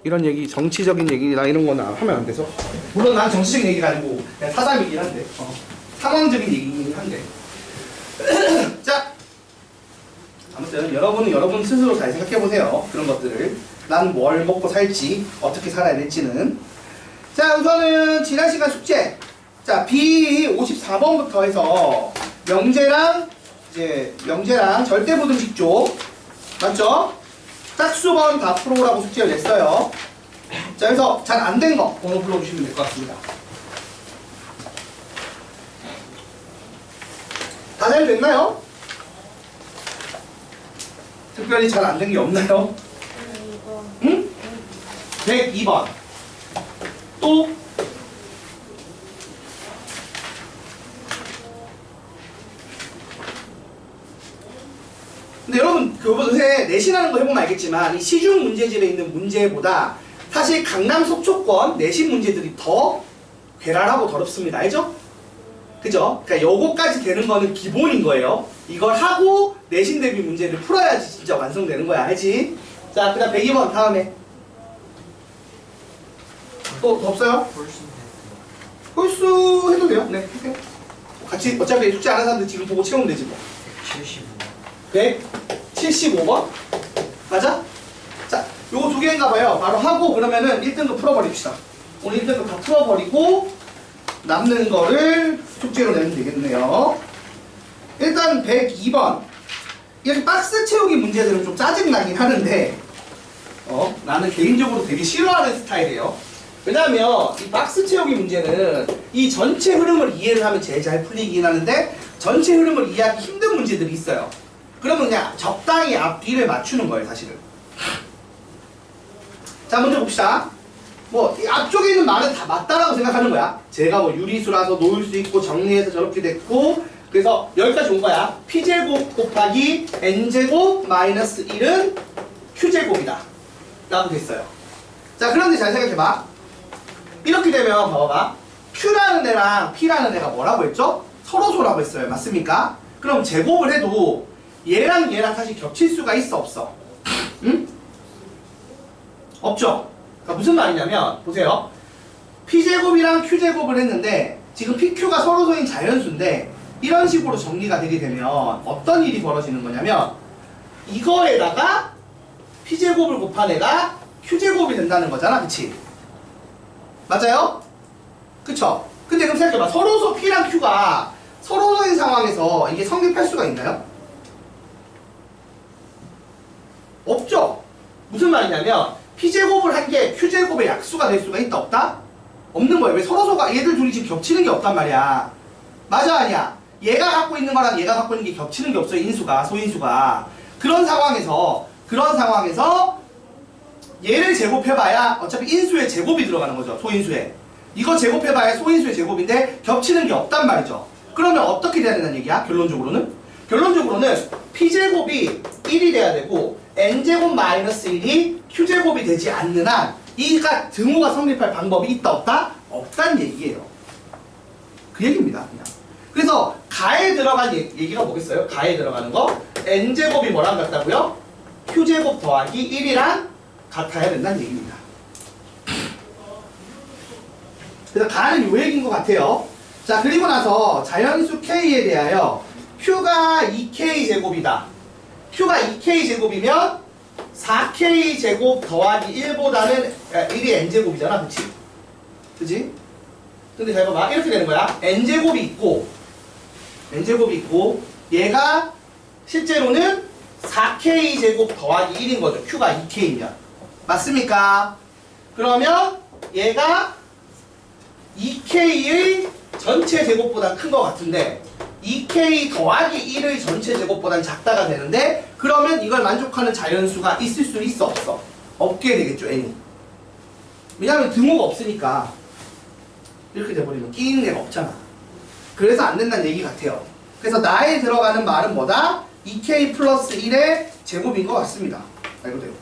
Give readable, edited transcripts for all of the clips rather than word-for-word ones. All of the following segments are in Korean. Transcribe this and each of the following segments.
이런 얘기, 정치적인 얘기나 이런 거는 하면 안 돼서. 물론 난 정치적인 얘기가 아니고 그냥 사담이긴 한데, 상황적인 얘기긴 한데. 자, 아무튼 여러분은 여러분 스스로 잘 생각해 보세요. 그런 것들을. 난 뭘 먹고 살지, 어떻게 살아야 될지는. 자, 우선은 지난 시간 숙제. 자, B54번부터 해서 명제랑 절대부등식 쪽, 맞죠? 짝수번 다 풀어오라고 숙제를 냈어요. 자, 그래서 잘 안 된 거 번호 불러주시면 될 것 같습니다. 다 잘 됐나요? 특별히 잘 안 된 게 없나요? 응? 102번. 또? 근데 여러분, 요새 내신하는 거 해보면 알겠지만 이 시중 문제집에 있는 문제보다 사실 강남 속초권 내신 문제들이 더 괴랄하고 더럽습니다. 알죠? 그죠? 그러니까 요거까지 되는 거는 기본인 거예요. 이걸 하고 내신 대비 문제를 풀어야지 진짜 완성되는 거야. 알지? 자, 그 다음 102번 다음에 또 더 없어요? 홀수 해도 돼요? 네, 해요. 같이 어차피 숙제 안 하는 사람들 지금 보고 채우면 되지 뭐. 175번? 맞아? 자, 요거 두 개인가 봐요. 바로 하고 그러면은 1등급 풀어버립시다. 오늘 1등급 다 풀어버리고 남는 거를 숙제로 내면 되겠네요. 일단 102번. 이렇게 박스 채우기 문제들은 좀 짜증나긴 하는데 나는 개인적으로 되게 싫어하는 스타일이에요. 왜냐하면 이 박스 채우기 문제는 이 전체 흐름을 이해를 하면 제일 잘 풀리긴 하는데 전체 흐름을 이해하기 힘든 문제들이 있어요. 그러면 그냥 적당히 앞뒤를 맞추는 거예요, 사실은. 자, 먼저 봅시다. 뭐 앞쪽에 있는 말은 다 맞다라고 생각하는 거야. 제가 뭐 유리수라서 놓을 수 있고 정리해서 저렇게 됐고, 그래서 여기까지 온 거야. P제곱 곱하기 N제곱 마이너스 1은 Q제곱이다 라고 됐어요. 자, 그런데 잘 생각해봐. 이렇게 되면 봐봐봐. Q라는 애랑 P라는 애가 뭐라고 했죠? 서로소라고 했어요. 맞습니까? 그럼 제곱을 해도 얘랑 얘랑 사실 겹칠 수가 있어, 없어? 응? 없죠? 그러니까 무슨 말이냐면 보세요. P제곱이랑 Q제곱을 했는데 지금 PQ가 서로소인 자연수인데 이런 식으로 정리가 되게 되면 어떤 일이 벌어지는 거냐면 이거에다가 P제곱을 곱한 애가 Q제곱이 된다는 거잖아. 그치? 맞아요? 그쵸? 근데 그럼 생각해봐. 서로소 P랑 Q가 서로소인 상황에서 이게 성립할 수가 있나요? 없죠? 무슨 말이냐면 P제곱을 한 게 Q제곱의 약수가 될 수가 있다 없다? 없는 거예요. 왜 서로소가 얘들 둘이 지금 겹치는 게 없단 말이야. 맞아 아니야? 얘가 갖고 있는 거랑 얘가 갖고 있는 게 겹치는 게 없어요. 인수가, 소인수가. 그런 상황에서 얘를 제곱해봐야 어차피 인수의 제곱이 들어가는 거죠. 소인수에. 이거 제곱해봐야 소인수의 제곱인데 겹치는 게 없단 말이죠. 그러면 어떻게 돼야 된다는 얘기야? 결론적으로는 P제곱이 1이 돼야 되고 N제곱 마이너스 1이 Q제곱이 되지 않는 한 이가 등호가 성립할 방법이 있다 없다? 없다는 얘기예요. 그 얘기입니다. 그냥. 그래서 가에 들어간 얘기가 뭐겠어요? 가에 들어가는 거 N제곱이 뭐랑 같다고요? Q제곱 더하기 1이랑 같아야 된다는 얘기입니다. 그래서 가는 요 얘기인 것 같아요. 자, 그리고 나서 자연수 K에 대하여 Q가 2K제곱이다. Q가 2K제곱이면 4K제곱 더하기 1보다는 1이 N제곱이잖아. 그치? 그치? 근데 잘 봐봐. 이렇게 되는 거야. N제곱이 있고 얘가 실제로는 4K제곱 더하기 1인 거죠. Q가 2K면. 맞습니까? 그러면 얘가 2K의 전체 제곱보다 큰 것 같은데 2K 더하기 1의 전체 제곱보다는 작다가 되는데 그러면 이걸 만족하는 자연수가 있을 수 있어 없어? 없게 되겠죠. N이. 왜냐하면 등호가 없으니까 이렇게 돼버리면 끼이는 애가 없잖아. 그래서 안 된다는 얘기 같아요. 그래서 나에 들어가는 말은 뭐다? 2K 플러스 1의 제곱인 것 같습니다. 알고 돼요.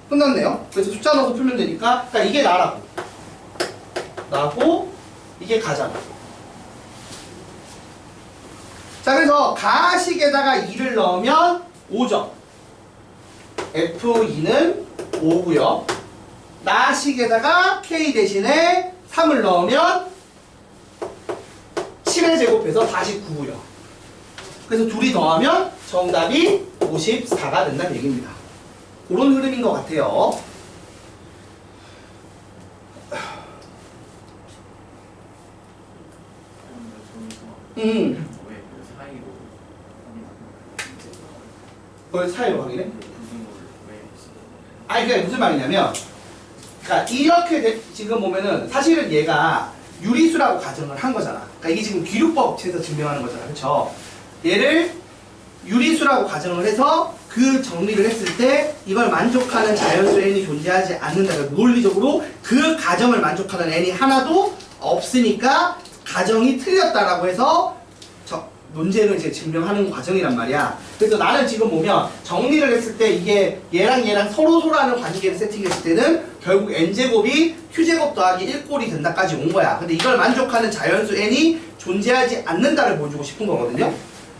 끝났네요. 그래서 숫자 넣어서 풀면 되니까 그러니까 이게 나고 이게 가잖아. 자, 그래서 가식에다가 2를 넣으면 5점. F2는 5고요. 나식에다가 K 대신에 3을 넣으면 7의 제곱해서 49고요. 그래서 둘이 더하면 정답이 54가 된다는 얘기입니다. 그런 흐름인 것 같아요. 왜 사이로 확인해? 아니 그게 무슨 말이냐면, 그러니까 이렇게 지금 보면은 사실은 얘가 유리수라고 가정을 한 거잖아. 그러니까 이게 지금 귀류법에서 증명하는 거잖아, 그렇죠? 얘를 유리수라고 가정을 해서 그 정리를 했을 때 이걸 만족하는 자연수 n이 존재하지 않는다. 그러니까 논리적으로 그 가정을 만족하는 n이 하나도 없으니까 가정이 틀렸다라고 해서 논쟁을 이제 증명하는 과정이란 말이야. 그래서 나는 지금 보면 정리를 했을 때 이게 얘랑 얘랑 서로서라는 관계를 세팅했을 때는 결국 n제곱이 q제곱 더하기 1꼴이 된다까지 온 거야. 근데 이걸 만족하는 자연수 n이 존재하지 않는다를 보여주고 싶은 거거든요.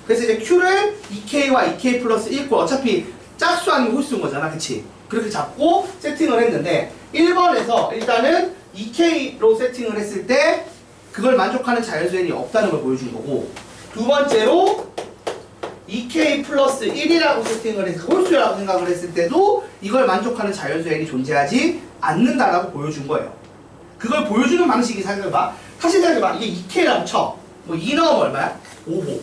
그래서 이제 q를 2k와 2k 플러스 1꼴, 어차피 짝수 아니면 홀수인 거잖아, 그치? 그렇게 잡고 세팅을 했는데 1번에서 일단은 2k로 세팅을 했을 때 그걸 만족하는 자연수 n이 없다는 걸 보여준 거고, 두 번째로 2k 플러스 1이라고 세팅을 해서 홀수라고 생각을 했을 때도 이걸 만족하는 자연수 n이 존재하지 않는다라고 보여준 거예요. 그걸 보여주는 방식이 생각해봐. 다시 생각해봐. 이게 2k라고 쳐. 뭐 2 넣으면 얼마야? 5호.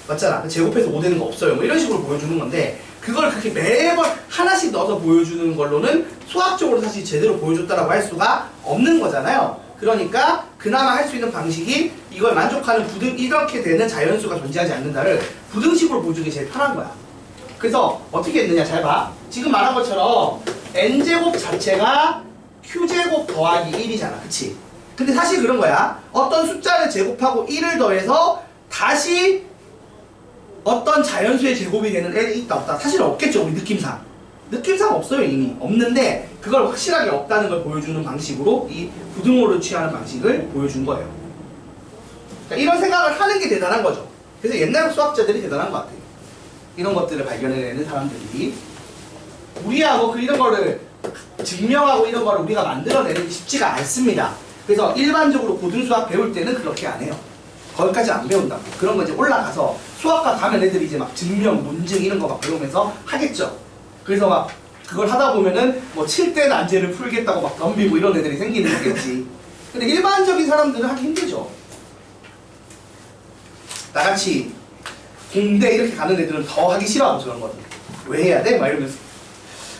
맞잖아. 제곱해서 5 되는 거 없어요. 뭐 이런 식으로 보여주는 건데, 그걸 그렇게 매번 하나씩 넣어서 보여주는 걸로는 수학적으로 사실 제대로 보여줬다라고 할 수가 없는 거잖아요. 그러니까 그나마 할 수 있는 방식이 이걸 만족하는 이렇게 되는 자연수가 존재하지 않는다를 부등식으로 보여주는 게 제일 편한 거야. 그래서 어떻게 했느냐, 잘 봐. 지금 말한 것처럼 n제곱 자체가 q제곱 더하기 1이잖아, 그치? 근데 사실 그런 거야. 어떤 숫자를 제곱하고 1을 더해서 다시 어떤 자연수의 제곱이 되는 n이 있다 없다, 사실 없겠죠, 우리 느낌상. 느낌상 없어요. 이미 없는데 그걸 확실하게 없다는 걸 보여주는 방식으로 이 부등호를 취하는 방식을 보여준 거예요. 그러니까 이런 생각을 하는 게 대단한 거죠. 그래서 옛날 수학자들이 대단한 것 같아요. 이런 것들을 발견해내는 사람들이. 우리하고 이런 거를 증명하고 이런 거를 우리가 만들어내는 게 쉽지가 않습니다. 그래서 일반적으로 고등수학 배울 때는 그렇게 안 해요. 거기까지 안 배운다고. 그런 거 이제 올라가서 수학과 가면 애들이 이제 막 증명, 논증 이런 거 막 배우면서 하겠죠. 그래서 막 그걸 하다 보면은 뭐 7대 난제를 풀겠다고 막 덤비고 이런 애들이 생기는 거겠지. 근데 일반적인 사람들은 하기 힘들죠. 나같이 공대 이렇게 가는 애들은 더 하기 싫어하고 저런 거든. 왜 해야 돼? 막 이러면서.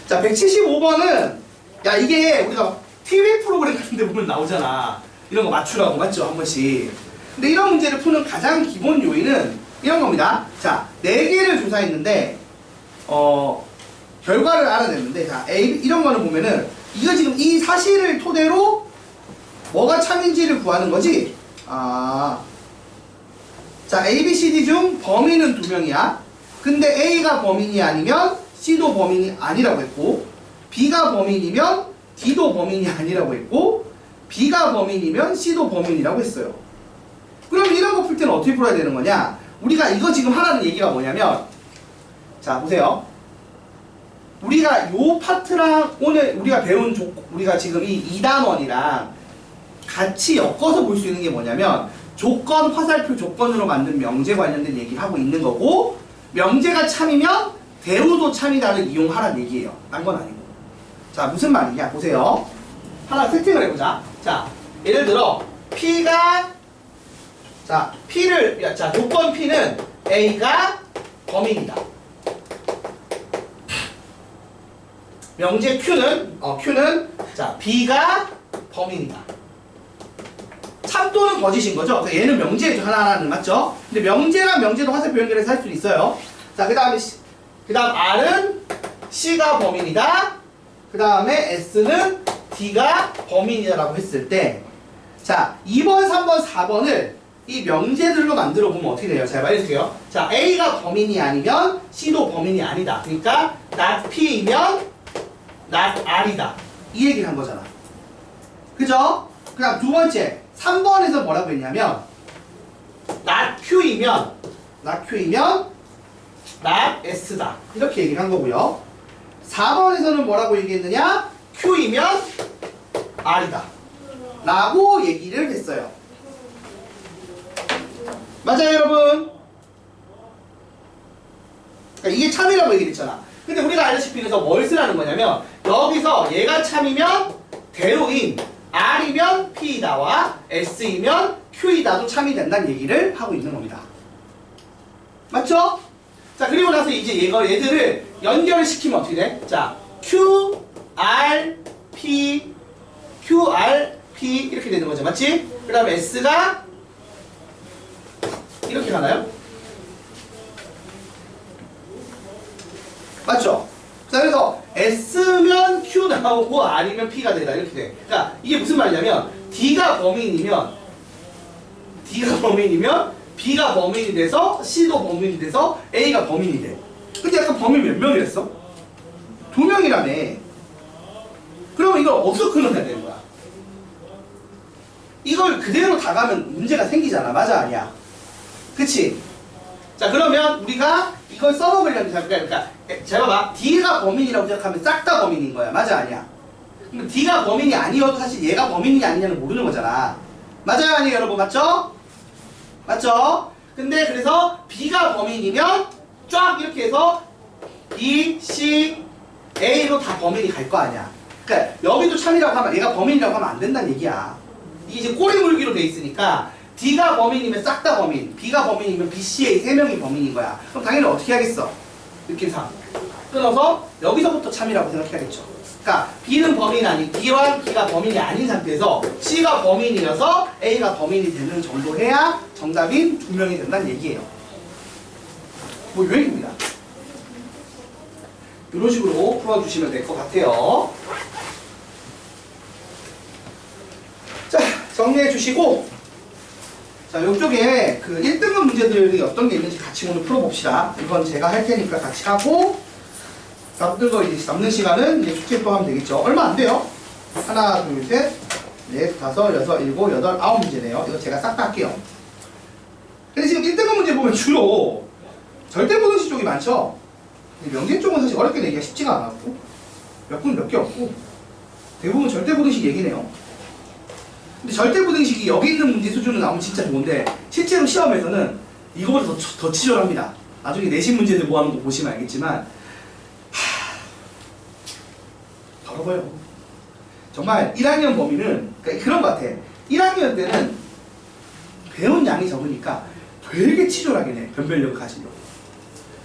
자, 175번은 야, 이게 우리가 TV 프로그램 같은 데 보면 나오잖아. 이런 거 맞추라고, 맞죠? 한 번씩. 근데 이런 문제를 푸는 가장 기본 요인은 이런 겁니다. 자, 4개를 조사했는데 결과를 알아냈는데, 자, 이런 거는 보면은, 이거 지금 이 사실을 토대로 뭐가 참인지를 구하는 거지? 자, A, B, C, D 중 범인은 2명이야. 근데 A가 범인이 아니면 C도 범인이 아니라고 했고, B가 범인이면 D도 범인이 아니라고 했고, B가 범인이면 C도 범인이라고 했어요. 그럼 이런 거 풀 때는 어떻게 풀어야 되는 거냐? 우리가 이거 지금 하라는 얘기가 뭐냐면, 자, 보세요. 우리가 요 파트랑 오늘 우리가 배운 우리가 지금 이 2단원이랑 같이 엮어서 볼 수 있는 게 뭐냐면, 조건, 화살표 조건으로 만든 명제 관련된 얘기를 하고 있는 거고, 명제가 참이면 대우도 참이다를 이용하라는 얘기예요. 딴 건 아니고. 자, 무슨 말이냐? 보세요. 하나 세팅을 해보자. 자, 예를 들어 P가, 자, 자, 조건 P는 A가 범인이다. 명제 Q는 자, B가 범인이다. 참도는 거짓인 거죠. 그래서 얘는 명제죠. 하나하나는, 맞죠? 근데 명제랑 명제도 화살표 연결해서 할 수도 있어요. 자, 그 다음 R은 C가 범인이다. 그 다음에 S는 D가 범인이다라고 했을 때, 자, 2번, 3번, 4번을 이 명제들로 만들어 보면 어떻게 돼요? 잘 말해주세요. 자, A가 범인이 아니면 C도 범인이 아니다. 그러니까 not P이면 not R이다. 이 얘기를 한 거잖아. 그죠? 그 다음 두 번째, 3번에서 뭐라고 했냐면 not Q이면 not S다. 이렇게 얘기를 한 거고요. 4번에서는 뭐라고 얘기했느냐? Q이면 R이다 라고 얘기를 했어요. 맞아요 여러분? 그러니까 이게 참이라고 얘기를 했잖아. 근데 우리가 알다시피 그래서 뭘 쓰라는 거냐면 여기서 얘가 참이면 대로인 R이면 P이다와 S이면 Q이다도 참이 된다는 얘기를 하고 있는 겁니다. 맞죠? 자 그리고 나서 이제 얘들을 연결을 시키면 어떻게 돼? 자 Q, R, P, Q, R, P 이렇게 되는 거죠. 맞지? 그 다음에 S가 이렇게 가나요? 맞죠? 자 그래서 S면 Q 나오고 R이면 P가 되다 이렇게 돼. 그러니까 이게 무슨 말이냐면 D가 범인이면 B가 범인이 돼서 C도 범인이 돼서 A가 범인이 돼. 근데 약간 범인 몇 명이랬어? 2명이라며. 그러면 이걸 어디서 끊어내야 되는 거야? 이걸 그대로 다 가면 문제가 생기잖아. 맞아 아니야? 그치? 자 그러면 우리가 이걸 써먹으려면 그러니까 잘 봐봐. D가 범인이라고 생각하면 싹 다 범인인 거야. 맞아 아니야? 그럼 D가 범인이 아니어도 사실 얘가 범인이 아니냐는 모르는 거잖아. 맞아요 아니에요 여러분? 맞죠? 맞죠? 근데 그래서 B가 범인이면 쫙 이렇게 해서 B, C, A로 다 범인이 갈 거 아니야. 그러니까 여기도 참이라고 하면 얘가 범인이라고 하면 안 된다는 얘기야. 이게 이제 꼬리 물기로 돼 있으니까 D가 범인이면 싹 다 범인, B가 범인이면 B, C, A 3명이 범인인 거야. 그럼 당연히 어떻게 하겠어? 느낌상 끊어서 여기서부터 참이라고 생각해야겠죠. 그러니까 B는 범인이 아닌 D와 B가 범인이 아닌 상태에서 C가 범인이어서 A가 범인이 되는 정도 해야 정답인 2명이 된다는 얘기예요. 뭐 요행입니다. 이런 식으로 풀어주시면 될 것 같아요. 자 정리해 주시고 자 이쪽에 그 1등급 문제들이 어떤 게 있는지 같이 오늘 풀어봅시다. 이건 제가 할 테니까 같이 하고 남는 시간은 이제 숙제 또 하면 되겠죠. 얼마 안 돼요. 하나, 둘, 셋, 넷, 다섯, 여섯, 일곱, 여덟, 9문제네요. 이거 제가 싹 다 할게요. 근데 지금 1등급 문제 보면 주로 절대부등식 쪽이 많죠. 명제 쪽은 사실 어렵게 내기가 쉽지가 않았고 몇 군 몇 개 없고 대부분 절대부등식 얘기네요. 근데 절대부등식이 여기 있는 문제 수준으로 나오면 진짜 좋은데 실제로 시험에서는 이거보다 더 치졸합니다. 나중에 내신 문제들 모아놓은 거 보시면 알겠지만 더러워요. 정말 1학년 범위는 그러니까 그런 것 같아. 1학년 때는 배운 양이 적으니까 되게 치졸하게 해. 변별력을 가지려고.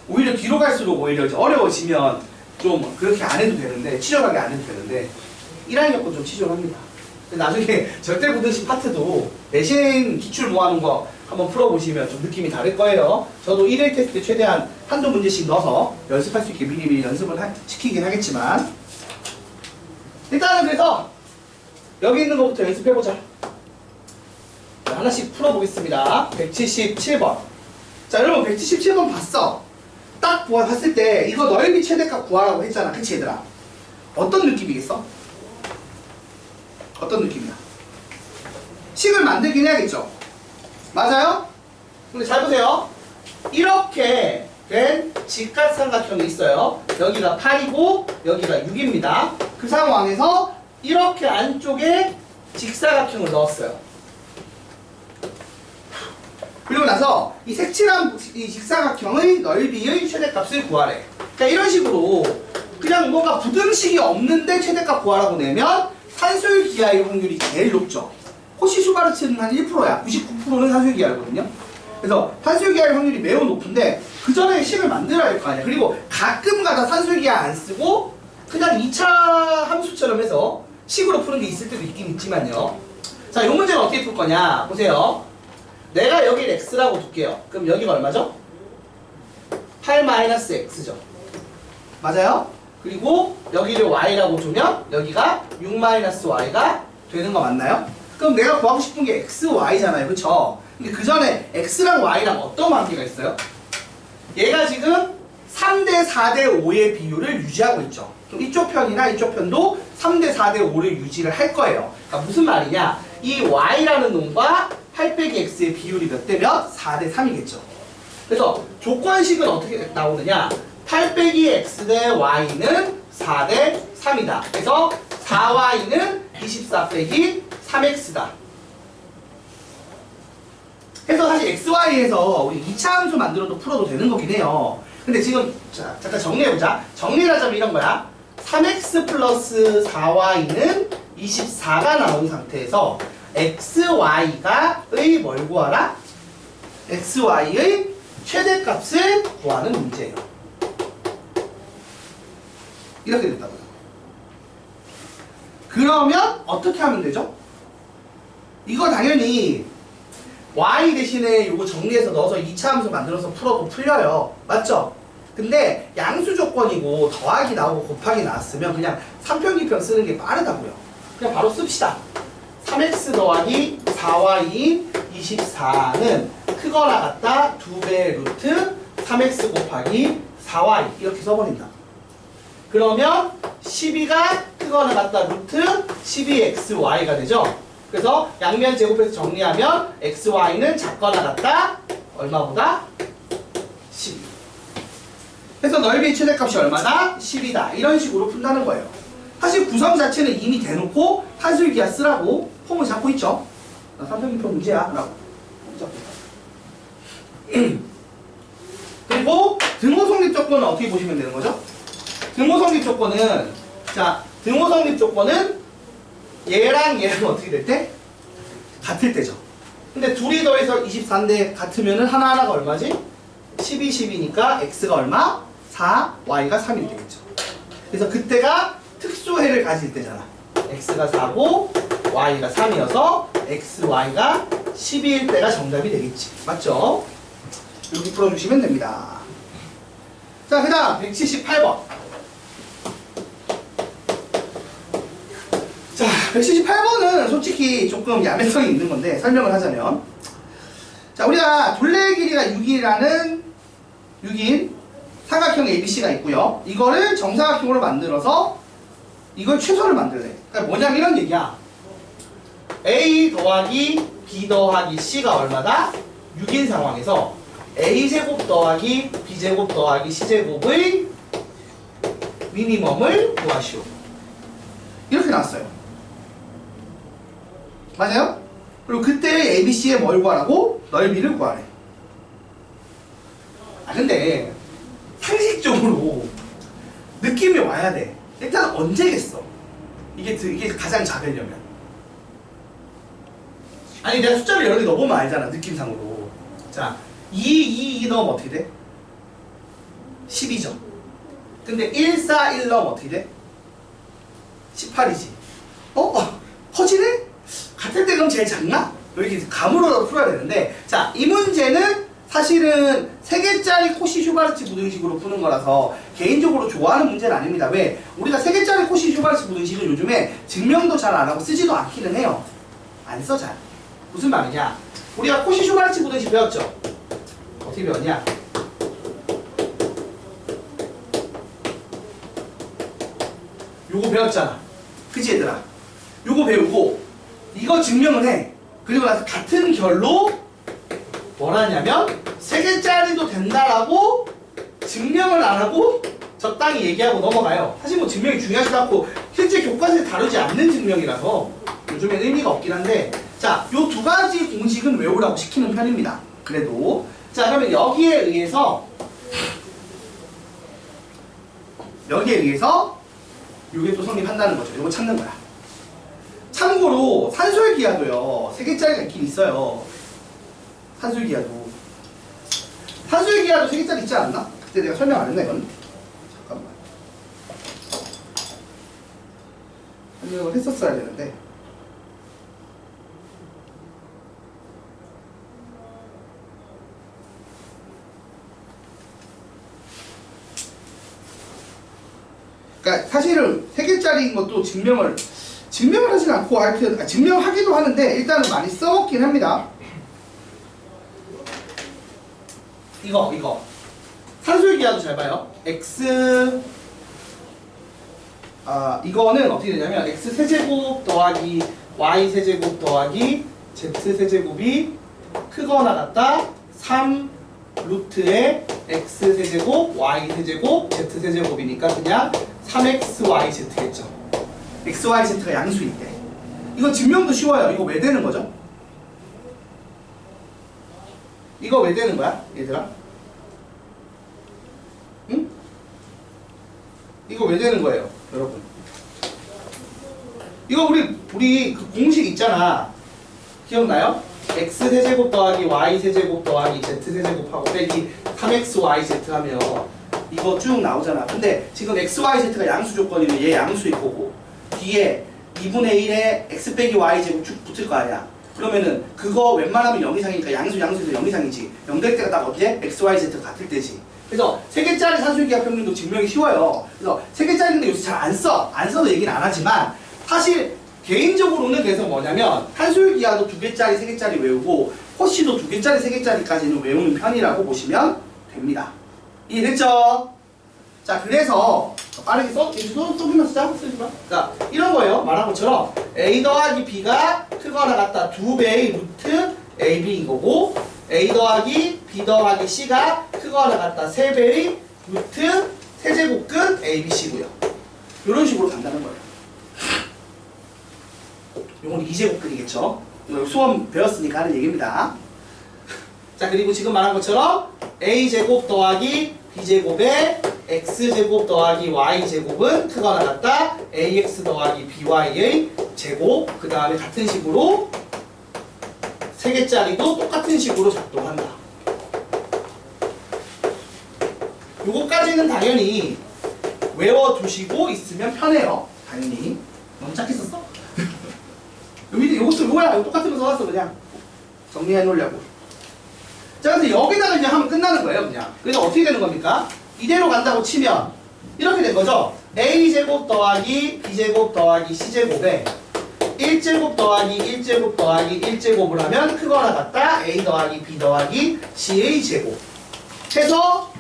오히려 뒤로 갈수록 오히려 어려워지면 좀 그렇게 안 해도 되는데 치졸하게 안 해도 되는데 1학년 건 좀 치졸합니다. 나중에 절대부등식 파트도 내신 기출 모아놓은 거 한번 풀어보시면 좀 느낌이 다를 거예요. 저도 1회 테스트 최대한 한두 문제씩 넣어서 연습할 수 있게 미리미리 연습을 시키긴 하겠지만 일단은 그래서 여기 있는 것부터 연습해보자. 자, 하나씩 풀어보겠습니다. 177번. 자 여러분 177번 봤어. 딱 봤을 때 이거 넓이 최대값 구하라고 했잖아. 그치 얘들아? 어떤 느낌이겠어? 어떤 느낌이야? 식을 만들긴 해야겠죠? 맞아요? 근데 잘 보세요. 이렇게 된 직각삼각형이 있어요. 여기가 8이고 여기가 6입니다. 그 상황에서 이렇게 안쪽에 직사각형을 넣었어요. 그리고 나서 이 색칠한 이 직사각형의 넓이의 최대값을 구하래. 그러니까 이런 식으로 그냥 뭔가 부등식이 없는데 최대값 구하라고 내면 산술 기하의 확률이 제일 높죠. 호시 슈바르츠는 한 1%야. 99%는 산술 기하거든요. 그래서 산술 기하의 확률이 매우 높은데 그 전에 식을 만들어야 할 거 아니야. 그리고 가끔가다 산술 기하 안 쓰고 그냥 2차 함수처럼 해서 식으로 푸는 게 있을 때도 있긴 있지만요. 자, 이 문제는 어떻게 풀 거냐? 보세요. 내가 여기를 x라고 둘게요. 그럼 여기가 얼마죠? 8-x죠. 맞아요? 그리고 여기를 y라고 두면 여기가 6-y가 되는 거 맞나요? 그럼 내가 구하고 싶은 게 x, y잖아요. 그쵸? 근데 그 전에 x랑 y랑 어떤 관계가 있어요? 얘가 지금 3대 4대 5의 비율을 유지하고 있죠. 그럼 이쪽 편이나 이쪽 편도 3대 4대 5를 유지를 할 거예요. 그러니까 무슨 말이냐? 이 y라는 놈과 8-x의 비율이 몇 대면? 4대 3이겠죠. 그래서 조건식은 어떻게 나오느냐? 8-x 대 y는 4 대 3이다. 그래서 4y는 24 빼기 3x다. 그래서 사실 xy에서 우리 2차 함수 만들어도 풀어도 되는 거긴 해요. 근데 지금 자, 잠깐 정리해보자. 정리를 하자면 이런 거야. 3x 플러스 4y는 24가 나온 상태에서 xy가 의 뭘 구하라? xy의 최대값을 구하는 문제예요. 이렇게 됐다고요. 그러면 어떻게 하면 되죠? 이거 당연히 y 대신에 이거 정리해서 넣어서 2차 함수 만들어서 풀어도 풀려요. 맞죠? 근데 양수 조건이고 더하기 나오고 곱하기 나왔으면 그냥 3편기편 쓰는 게 빠르다고요. 그냥 바로 씁시다. 3x 더하기 4y 24는 크거나 같다 2배 루트 3x 곱하기 4y 이렇게 써버린다. 그러면 12가 크거나 같다 루트 12xy가 되죠. 그래서 양면 제곱해서 정리하면 xy는 작거나 같다 얼마보다? 12. 그래서 넓이의 최대값이 얼마다? 10이다. 이런 식으로 푼다는 거예요. 사실 구성 자체는 이미 대놓고 탄술기하 쓰라고 폼을 잡고 있죠. 나 3편기표 문제야 라고 그리고 등호 성립 조건은 어떻게 보시면 되는 거죠? 등호 성립 조건은 자 등호 성립 조건은 얘랑 얘랑 어떻게 될 때? 같을 때죠. 근데 둘이 더해서 24인데 같으면은 하나하나가 얼마지? 12, 10이니까 x가 얼마? 4, y가 3이 되겠죠. 그래서 그때가 특수해를 가질 때잖아. x가 4고 y가 3이어서 x, y가 12일 때가 정답이 되겠지. 맞죠? 이렇게 풀어주시면 됩니다. 자, 그 다음 178번. 자, 178번은 솔직히 조금 야매성이 있는 건데 설명을 하자면 자, 우리가 둘레의 길이가 6이라는 6인 삼각형 ABC가 있고요. 이거를 정사각형으로 만들어서 이걸 최소를 만들래. 그러니까 뭐냐면 이런 얘기야. A 더하기 B 더하기 C가 얼마다? 6인 상황에서 A제곱 더하기 B제곱 더하기 C제곱의 미니멈을 구하시오. 이렇게 나왔어요. 맞아요? 그리고 그때 ABC의 뭘 구하라고? 넓이를 구하래. 아 근데 상식적으로 느낌이 와야 돼. 일단 언제겠어? 이게 가장 작으려면. 아니 내가 숫자를 여러 개 넣어보면 알잖아. 느낌상으로. 자 2 넣으면 어떻게 돼? 12죠. 근데 1, 4, 1 넣으면 어떻게 돼? 18이지. 커지네? 같을 때 그럼 제일 작나? 이렇게 감으로 풀어야 되는데 자, 이 문제는 사실은 3개짜리 코시 슈바르츠 부등식으로 푸는 거라서 개인적으로 좋아하는 문제는 아닙니다. 왜? 우리가 3개짜리 코시 슈바르츠 부등식은 요즘에 증명도 잘 안 하고 쓰지도 않기는 해요. 안 써 잘. 무슨 말이냐? 우리가 코시 슈바르츠 부등식 배웠죠? 어떻게 배웠냐? 요거 배웠잖아. 그치 얘들아? 요거 배우고 이거 증명을 해. 그리고 나서 같은 결로 뭘 하냐면 3개짜리도 된다라고 증명을 안 하고 적당히 얘기하고 넘어가요. 사실 뭐 증명이 중요하지도 않고 실제 교과서에 다루지 않는 증명이라서 요즘엔 의미가 없긴 한데 자, 요 2가지 공식은 외우라고 시키는 편입니다. 그래도 자, 그러면 여기에 의해서 요게 또 성립한다는 거죠. 요거 찾는 거야. 참고로 산술기하도요 3개짜리가 있긴 있어요. 산술기하도 3개짜리 있지 않았나? 그때 내가 설명 안 했나 이건? 잠깐만 설명을 했었어야 되는데 그러니까 사실은 3개짜리인 것도 증명을 하진 않고 하여튼 증명하기도 하는데 일단은 많이 써먹긴 합니다. 이거 산술기하도 잘 봐요. x 이거는 어떻게 되냐면 x 세제곱 더하기 y 세제곱 더하기 z 세제곱이 크거나 같다 3 루트의 x 세제곱 y 세제곱 z 세제곱이니까 그냥 3xyz겠죠. xyz가 양수일 때. 이거 증명도 쉬워요. 이거 왜 되는 거죠? 이거 왜 되는 거야, 얘들아? 응? 이거 왜 되는 거예요, 여러분? 이거 우리 그 공식 있잖아. 기억나요? x세제곱 더하기 y세제곱 더하기 z세제곱하고 빼기 3xyz 하면 이거 쭉 나오잖아. 근데 지금 xyz가 양수 조건이면 얘 양수일 거고 뒤에 2분의 1에 x 빼기 y제곱 쭉 붙을 거 아니야. 그러면은 그거 웬만하면 0 이상이니까 양수에서 0 이상이지. 0 될 때가 딱 언제? xyz가 같을 때지. 그래서 3개짜리 산술기하 평균도 증명이 쉬워요. 그래서 3개짜리인데 요새 잘 안 써. 안 써도 얘기는 안 하지만 사실 개인적으로는 그래서 뭐냐면 산술기하도 2개짜리, 3개짜리 외우고 호시도 2개짜리, 3개짜리까지는 외우는 편이라고 보시면 됩니다. 이해됐죠? 자, 그래서 빠르게 써주면 쓰자. 자, 이런 거예요. 말한 것처럼 a 더하기 b가 크거나 같다 2배의 루트 ab인 거고 a 더하기 b 더하기 c가 크거나 같다 3배의 루트 세제곱근 abc고요. 이런 식으로 간다는 거예요. 이건 2제곱근이겠죠. 수험 배웠으니까 하는 얘기입니다. 자, 그리고 지금 말한 것처럼 a제곱 더하기 b제곱에 x제곱 더하기 y제곱은 크거나 같다 ax 더하기 by의 제곱. 그 다음에 같은 식으로 3개짜리도 똑같은 식으로 작동한다. 요거까지는 당연히 외워두시고 있으면 편해요. 당연히. 너무 작게 썼어? 요거야. 이거 똑같은 거 써놨어. 그냥 정리해 놓으려고. 자, 그래서 여기다가 이제 하면 끝나는 거예요. 그냥. 그래서 어떻게 되는 겁니까? 이대로 간다고 치면 이렇게 된 거죠. a제곱 더하기 b제곱 더하기 c제곱에 1제곱 더하기 1제곱 더하기 1제곱을 하면 크거나 같다 a 더하기 b 더하기 c의 제곱 해서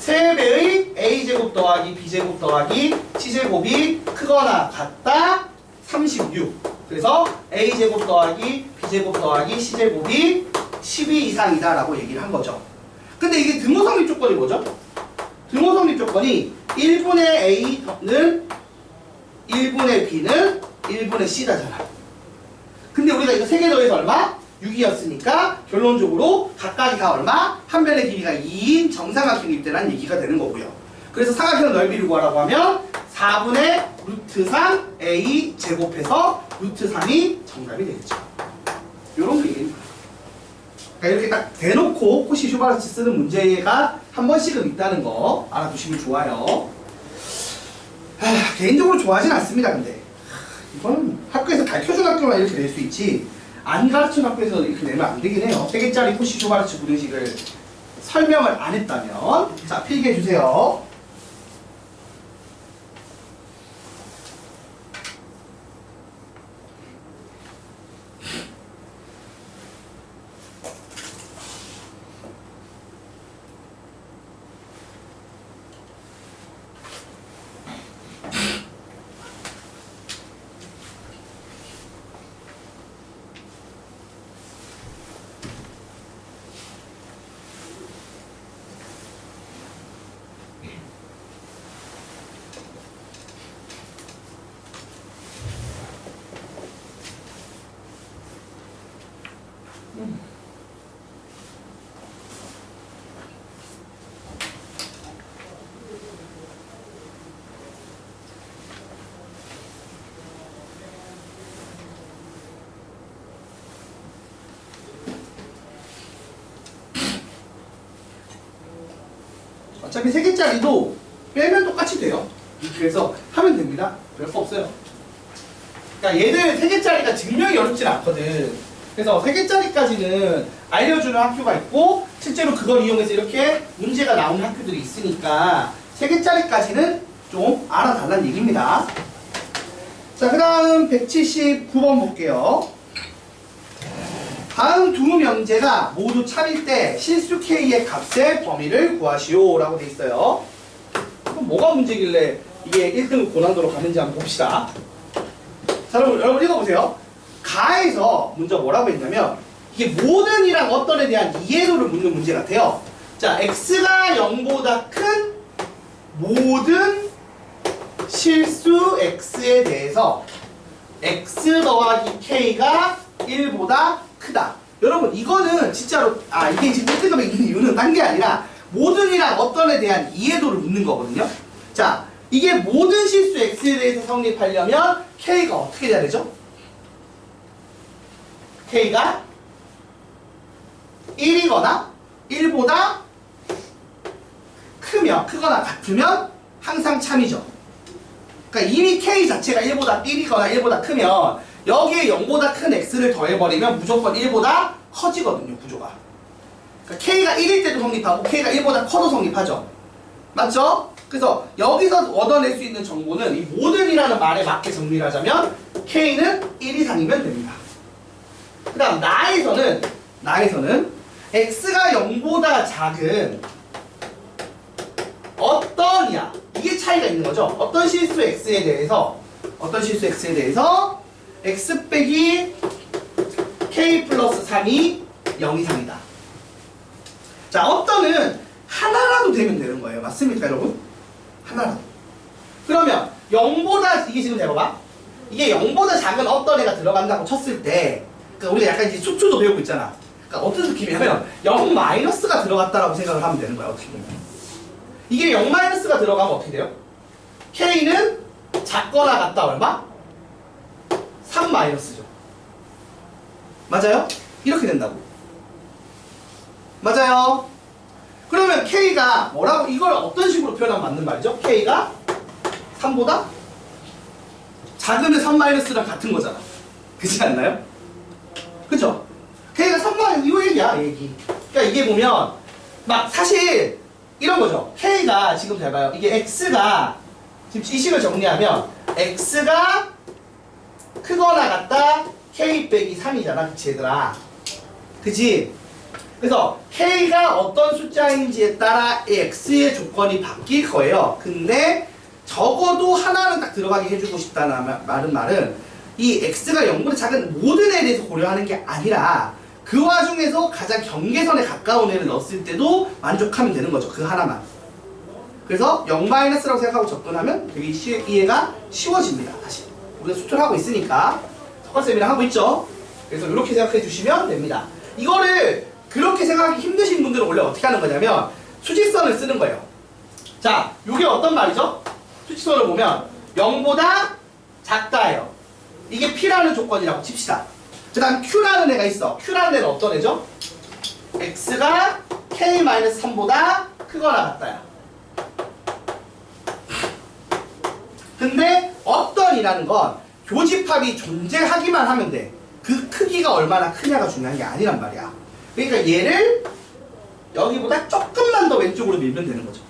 3배의 a제곱 더하기 b제곱 더하기 c제곱이 크거나 같다 36. 그래서 a제곱 더하기 b제곱 더하기 c제곱이 12 이상이다 라고 얘기를 한 거죠. 근데 이게 등호성립 조건이 뭐죠? 등호성립 조건이 1분의 a는 1분의 b는 1분의 c다잖아. 근데 우리가 이거 3개 더해서 얼마? 6이었으니까 결론적으로 각각이 다 얼마? 한 변의 길이가 2인 정삼각형이 있다는 얘기가 되는 거고요. 그래서 삼각형 넓이를 구하라고 하면 4분의 루트 3 a 제곱해서 루트 3이 정답이 되겠죠. 요런 얘기입니다. 그러니까 이렇게 딱 대놓고 코시 슈바르츠 쓰는 문제가 한 번씩은 있다는 거 알아두시면 좋아요. 개인적으로 좋아하진 않습니다. 근데 이거는 학교에서 가르쳐준 학교만 이렇게 낼 수 있지 안 가르친 학교에서 이렇게 내면 안 되긴 해요. 3개짜리 코시 슈바르츠 부등식을 설명을 안 했다면. 자, 필기해 주세요. 어차피 3개짜리도 빼면 똑같이 돼요. 그래서 하면 됩니다. 별거 없어요. 그러니까 얘들 3개짜리가 증명이 어렵진 않거든. 그래서 3개짜리까지는 알려주는 학교가 있고 실제로 그걸 이용해서 이렇게 문제가 나오는 학교들이 있으니까 3개짜리까지는 좀 알아달라는 얘기입니다. 자, 그 다음 179번 볼게요. 다음 두 명제가 모두 참일 때 실수 k의 값의 범위를 구하시오 라고 돼 있어요. 그럼 뭐가 문제길래 이게 1등급 고난도로 가는지 한번 봅시다. 자, 여러분 읽어보세요. 가에서 문제 뭐라고 했냐면 이게 모든이랑 어떤에 대한 이해도를 묻는 문제 같아요. 자, x가 0보다 큰 모든 실수 x에 대해서 x 더하기 k가 1보다 크다. 여러분 이거는 진짜로 이게 지금 1등급에 있는 이유는 딴 게 아니라 모든이랑 어떤에 대한 이해도를 묻는 거거든요. 자, 이게 모든 실수 x에 대해서 성립하려면 k가 어떻게 돼야 되죠? k가 1이거나 1보다 크거나 같으면 항상 참이죠. 그러니까 이미 k 자체가 1보다 1이거나 1보다 크면 여기에 0보다 큰 x를 더해버리면 무조건 1보다 커지거든요, 구조가. 그러니까 k가 1일 때도 성립하고 k가 1보다 커도 성립하죠. 맞죠? 그래서 여기서 얻어낼 수 있는 정보는 이 모든이라는 말에 맞게 정리를 하자면 k는 1 이상이면 됩니다. 그 다음 나에서는 x가 0보다 작은 어떤이야, 이게 차이가 있는 거죠. 어떤 실수 x에 대해서 x 빼기 k 플러스 3이 0 이상이다. 자, 어떤은 하나라도 되면 되는 거예요. 맞습니까, 여러분? 하나라도. 그러면 0보다, 이게 지금 대봐봐. 이게 0보다 작은 어떤 애가 들어간다고 쳤을 때, 그러니까 우리가 약간 이제 수초도 배우고 있잖아. 그러니까 어떤 느낌이냐면 0 마이너스가 들어갔다라고 생각을 하면 되는 거야, 어떻게 보면. 이게 0 마이너스가 들어가면 어떻게 돼요? k는 작거나 같다 얼마? 3 마이너스죠. 맞아요? 이렇게 된다고. 맞아요. 그러면 k가 뭐라고, 이걸 어떤 식으로 표현하면 맞는 말이죠? k가 3보다 작으면 3 마이너스랑 같은 거잖아. 그렇지 않나요? 그죠? k가 3 마이너스, 이거 얘기야, 얘기. 그러니까 이게 보면 막 사실 이런 거죠. k가 지금 잘 봐요. 이게 x가 지금 이 식을 정리하면 x가 크거나 같다 k 빼기 3이잖아. 그치 얘들아? 그치? 그래서 k가 어떤 숫자인지에 따라 x의 조건이 바뀔 거예요. 근데 적어도 하나는 딱 들어가게 해주고 싶다는 말은 이 x가 0보다 작은 모든 애에 대해서 고려하는 게 아니라 그 와중에서 가장 경계선에 가까운 애를 넣었을 때도 만족하면 되는 거죠. 그 하나만. 그래서 0-라고 생각하고 접근하면 되게 이해가 쉬워집니다. 다시. 우리가 수초를 하고 있으니까 석가쌤이랑 하고 있죠. 그래서 이렇게 생각해 주시면 됩니다. 이거를 그렇게 생각하기 힘드신 분들은 원래 어떻게 하는 거냐면 수직선을 쓰는 거예요. 자, 이게 어떤 말이죠? 수직선을 보면 0보다 작다예요. 이게 P라는 조건이라고 칩시다. 그 다음 Q라는 애가 있어. Q라는 애는 어떤 애죠? X가 K-3보다 크거나 같다야. 근데 어떤이라는 건 교집합이 존재하기만 하면 돼. 그 크기가 얼마나 크냐가 중요한 게 아니란 말이야. 그러니까 얘를 여기보다 조금만 더 왼쪽으로 밀면 되는 거죠.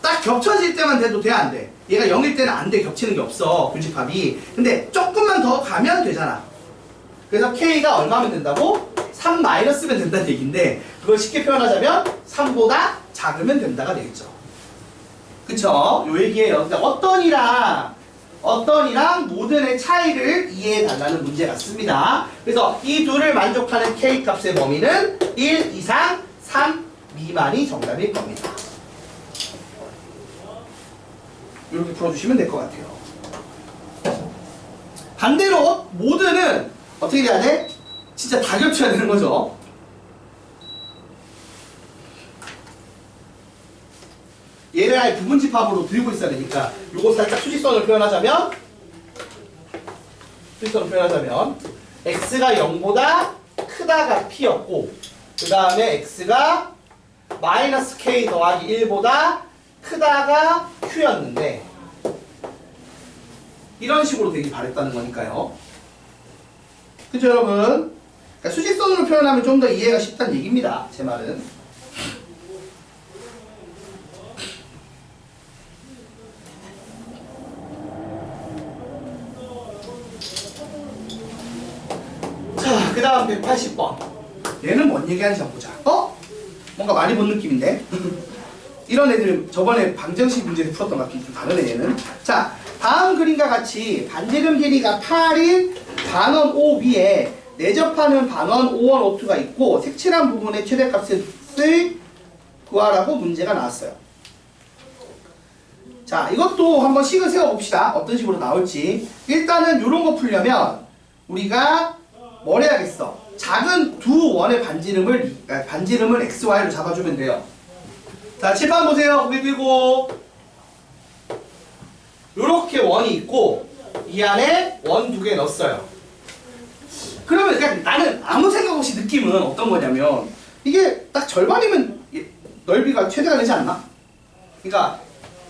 딱 겹쳐질 때만 돼도 돼, 안 돼? 얘가 0일 때는 안 돼. 겹치는 게 없어, 교집합이. 근데 조금만 더 가면 되잖아. 그래서 K가 얼마면 된다고? 3 마이너스면 된다는 얘기인데 그걸 쉽게 표현하자면 3보다 작으면 된다가 되겠죠. 그쵸? 요 얘기예요. 그러니까 어떤이랑 모든의 차이를 이해해달라는 문제 같습니다. 그래서 이 둘을 만족하는 K 값의 범위는 1 이상 3 미만이 정답일 겁니다. 이렇게 풀어주시면 될 것 같아요. 반대로 모든은 어떻게 돼야 돼? 진짜 다 겹쳐야 되는 거죠. 얘를 아예 부분집합으로 들고 있어야 되니까 요거 살짝 수직선을 표현하자면 x가 0보다 크다가 p였고 그 다음에 x가 마이너스 k 더하기 1보다 크다가 q였는데 이런 식으로 되길 바랬다는 거니까요. 그죠 여러분? 그러니까 수직선으로 표현하면 좀 더 이해가 쉽다는 얘기입니다. 제 말은. 자, 그 다음 180번. 얘는 뭔 얘기하는지 한번 보자. 뭔가 많이 본 느낌인데? 이런 애들 저번에 방정식 문제에서 풀었던 것 같긴 좀 다르네 얘는. 자, 다음 그림과 같이 반지름 길이가 8인 반원 O 위에 내접하는 반원 O1, O2가 있고 색칠한 부분의 최대값을 구하라고 문제가 나왔어요. 자, 이것도 한번 식을 세워봅시다. 어떤 식으로 나올지. 일단은 이런 거 풀려면 우리가 뭘 해야겠어? 작은 두 원의 반지름을 XY로 잡아주면 돼요. 자, 칠판 보세요. 고개 들고. 요렇게 원이 있고 이 안에 원 두 개 넣었어요. 그러면 그냥 나는 아무 생각 없이 느낌은 어떤 거냐면 이게 딱 절반이면 넓이가 최대가 되지 않나? 그러니까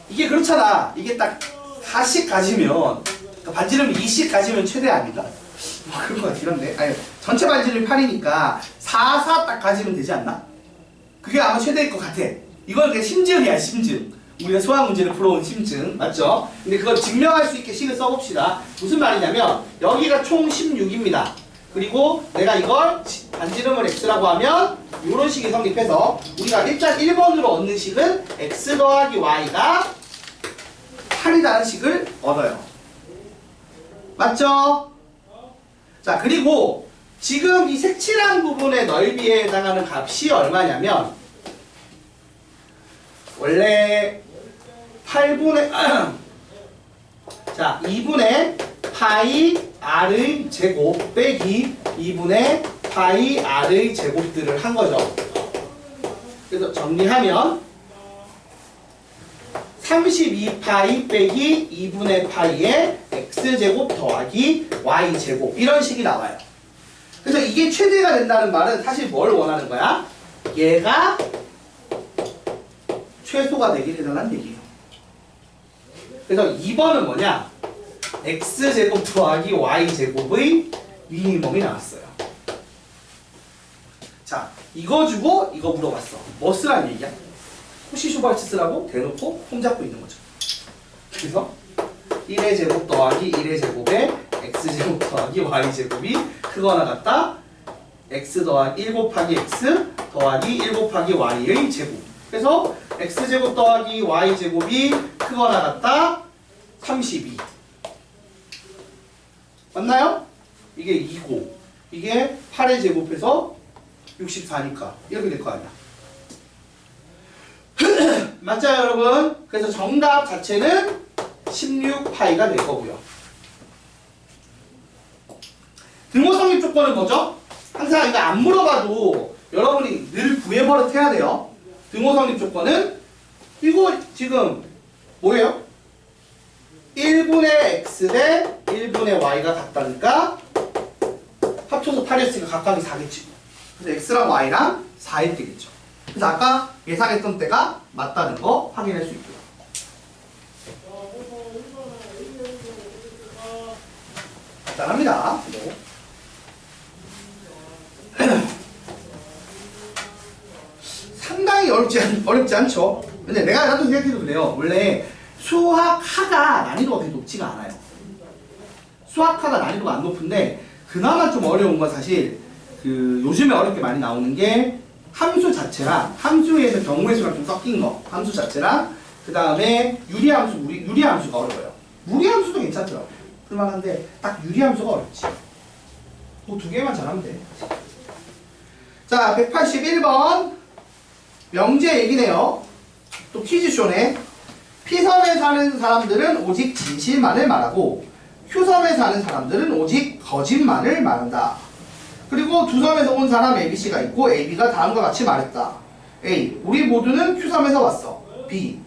이게 그렇잖아. 이게 딱 4씩 가지면 그러니까 반지름이 2씩 가지면 최대 아닌가? 뭐 그런 거 같긴 한데 아니 전체 반지름이 8이니까 4, 4 딱 가지면 되지 않나? 그게 아마 최대일 것 같아. 이건 그냥 심증이야 심증. 우리가 수학 문제를 풀어온 심증 맞죠? 근데 그걸 증명할 수 있게 식을 써봅시다. 무슨 말이냐면 여기가 총 16입니다. 그리고 내가 이걸 반지름을 x라고 하면 이런 식이 성립해서 우리가 일단 1번으로 얻는 식은 x 더하기 y가 8이라는 식을 얻어요. 맞죠? 자, 그리고 지금 이 색칠한 부분의 넓이에 해당하는 값이 얼마냐면 원래 8분의 자 2분의 파이 r의 제곱 빼기 2분의 파이 r의 제곱들을 한 거죠. 그래서 정리하면 32파이 빼기 2분의 파이의 x제곱 더하기 y제곱 이런 식이 나와요. 그래서 이게 최대가 된다는 말은 사실 뭘 원하는 거야? 얘가 최소가 되길 해달라는 얘기예요. 그래서 2번은 뭐냐? x제곱 더하기 y제곱의 미니멈이 나왔어요. 자, 이거 주고 이거 물어봤어. 뭐 쓰라는 얘기야? 호시쇼발츠 쓰라고 대놓고 손잡고 있는 거죠. 그래서 1의 제곱 더하기 1의 제곱에 x제곱 더하기 y제곱이 크거나 같다. x 더하기 1 곱하기 x 더하기 1 곱하기 y의 제곱. 그래서 x제곱 더하기 y제곱이 크거나 같다. 32. 맞나요? 이게 2고 이게 8의 제곱해서 64니까 이렇게 될 거 아니야. 맞죠 여러분? 그래서 정답 자체는 16파이가 될 거고요. 등호 성립 조건은 뭐죠? 항상 이거 안 물어봐도 여러분이 늘 구해버릇 해야 돼요. 등호 성립 조건은 이거 지금 뭐예요? 1분의 x 대 1분의 y가 같다니까 합쳐서 8이었으니까 각각이 4겠지. 그래서 x랑 y랑 4일 때겠죠. 그래서 아까 예상했던 때가 맞다는 거 확인할 수 있고요. 간단합니다. 상당히 어렵지 않죠? 근데 나도 생각해도 그래요. 원래 수학하가 난이도가 그렇게 높지가 않아요. 수학하가 난이도가 안 높은데 그나마 좀 어려운 건 사실 그 요즘에 어렵게 많이 나오는 게 함수 자체랑 함수에서 경우의 수랑 좀 섞인 거 함수 자체랑 그 다음에 유리함수가 어려워요. 무리함수도 괜찮더라고요. 그럴만한데 딱 유리함수가 어렵지. 그 두 개만 잘하면 돼. 자 181번 명제 얘기네요. 또 퀴즈쇼네. P섬에 사는 사람들은 오직 진실만을 말하고 Q섬에 사는 사람들은 오직 거짓말을 말한다. 그리고 두 섬에서 온 사람 ABC가 있고 AB가 다음과 같이 말했다. A. 우리 모두는 Q섬에서 왔어. B.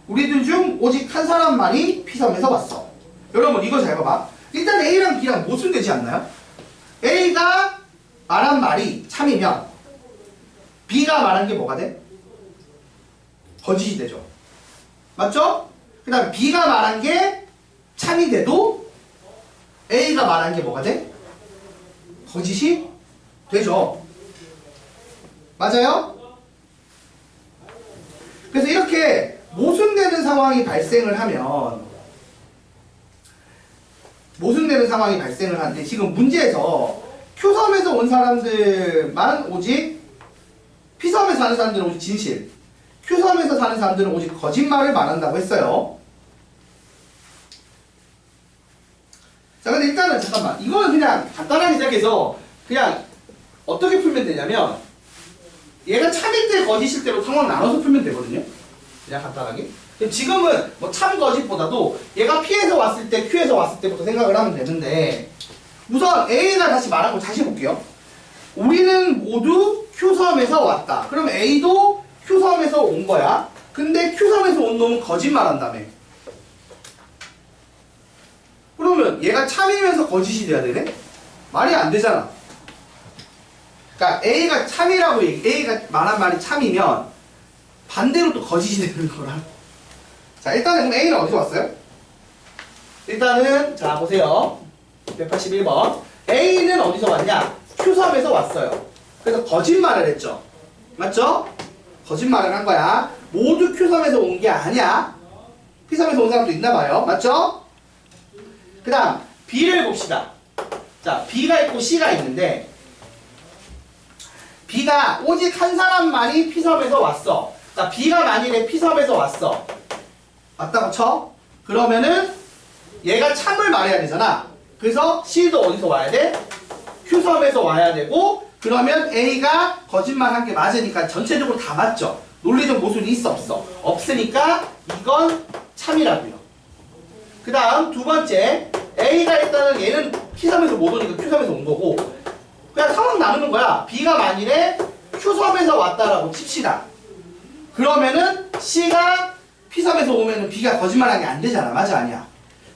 우리들 중 오직 한 사람만이 P섬에서 왔어. 여러분 이거 잘 봐봐. 일단 A랑 B랑 모순되지 않나요? A가 말한 말이 참이면 B가 말한 게 뭐가 돼? 거짓이 되죠. 맞죠? 그 다음에 B가 말한 게 참이 돼도 A가 말한 게 뭐가 돼? 거짓이 되죠. 맞아요? 그래서 이렇게 모순되는 상황이 발생을 하는데 지금 문제에서 Q섬에서 온 사람들만 오직 P섬에 사는 사람들은 오직 진실, Q섬에서 사는 사람들은 오직 거짓말을 말한다고 했어요. 자, 근데 일단은 잠깐만. 이거는 그냥 간단하게 시작해서 그냥 어떻게 풀면 되냐면 얘가 참일 때 거짓일 때로 상황 나눠서 풀면 되거든요. 그냥 간단하게. 지금은 뭐 참거짓보다도 얘가 P에서 왔을 때 Q에서 왔을 때부터 생각을 하면 되는데 우선 A가 다시 말한 거 다시 볼게요. 우리는 모두 Q섬에서 왔다. 그럼 A도 Q섬에서 온 거야. 근데 Q섬에서 온 놈은 거짓말 한다며. 그러면 얘가 참이면서 거짓이 돼야 되네? 말이 안 되잖아. 그러니까 A가 참이라고 A가 말한 말이 참이면 반대로 또 거짓이 되는 거라. 자, 일단은 그럼 A는 어디서 왔어요? 일단은 자 보세요. 181번. A는 어디서 왔냐? Q섬에서 왔어요. 그래서 거짓말을 했죠. 맞죠? 거짓말을 한 거야. 모두 Q섬에서 온 게 아니야. P섬에서 온 사람도 있나 봐요. 맞죠? 그 다음 B를 봅시다. 자, B가 있고 C가 있는데 B가 오직 한 사람만이 P섬에서 왔어. 자, B가 만일에 P섬에서 왔어. 맞다고 쳐? 그러면은 얘가 참을 말해야 되잖아. 그래서 C도 어디서 와야 돼? Q섬에서 와야 되고, 그러면 A가 거짓말 한 게 맞으니까 전체적으로 다 맞죠? 논리적 모순이 있어 없어? 없으니까 이건 참이라고요. 그 다음 두 번째, A가 일단은 얘는 P섬에서 못 오니까 Q섬에서 온 거고, 그냥 상황 나누는 거야. B가 만일에 Q섬에서 왔다라고 칩시다. 그러면은 C가 P섬에서 오면은 B가 거짓말한 게 안 되잖아. 맞아, 아니야?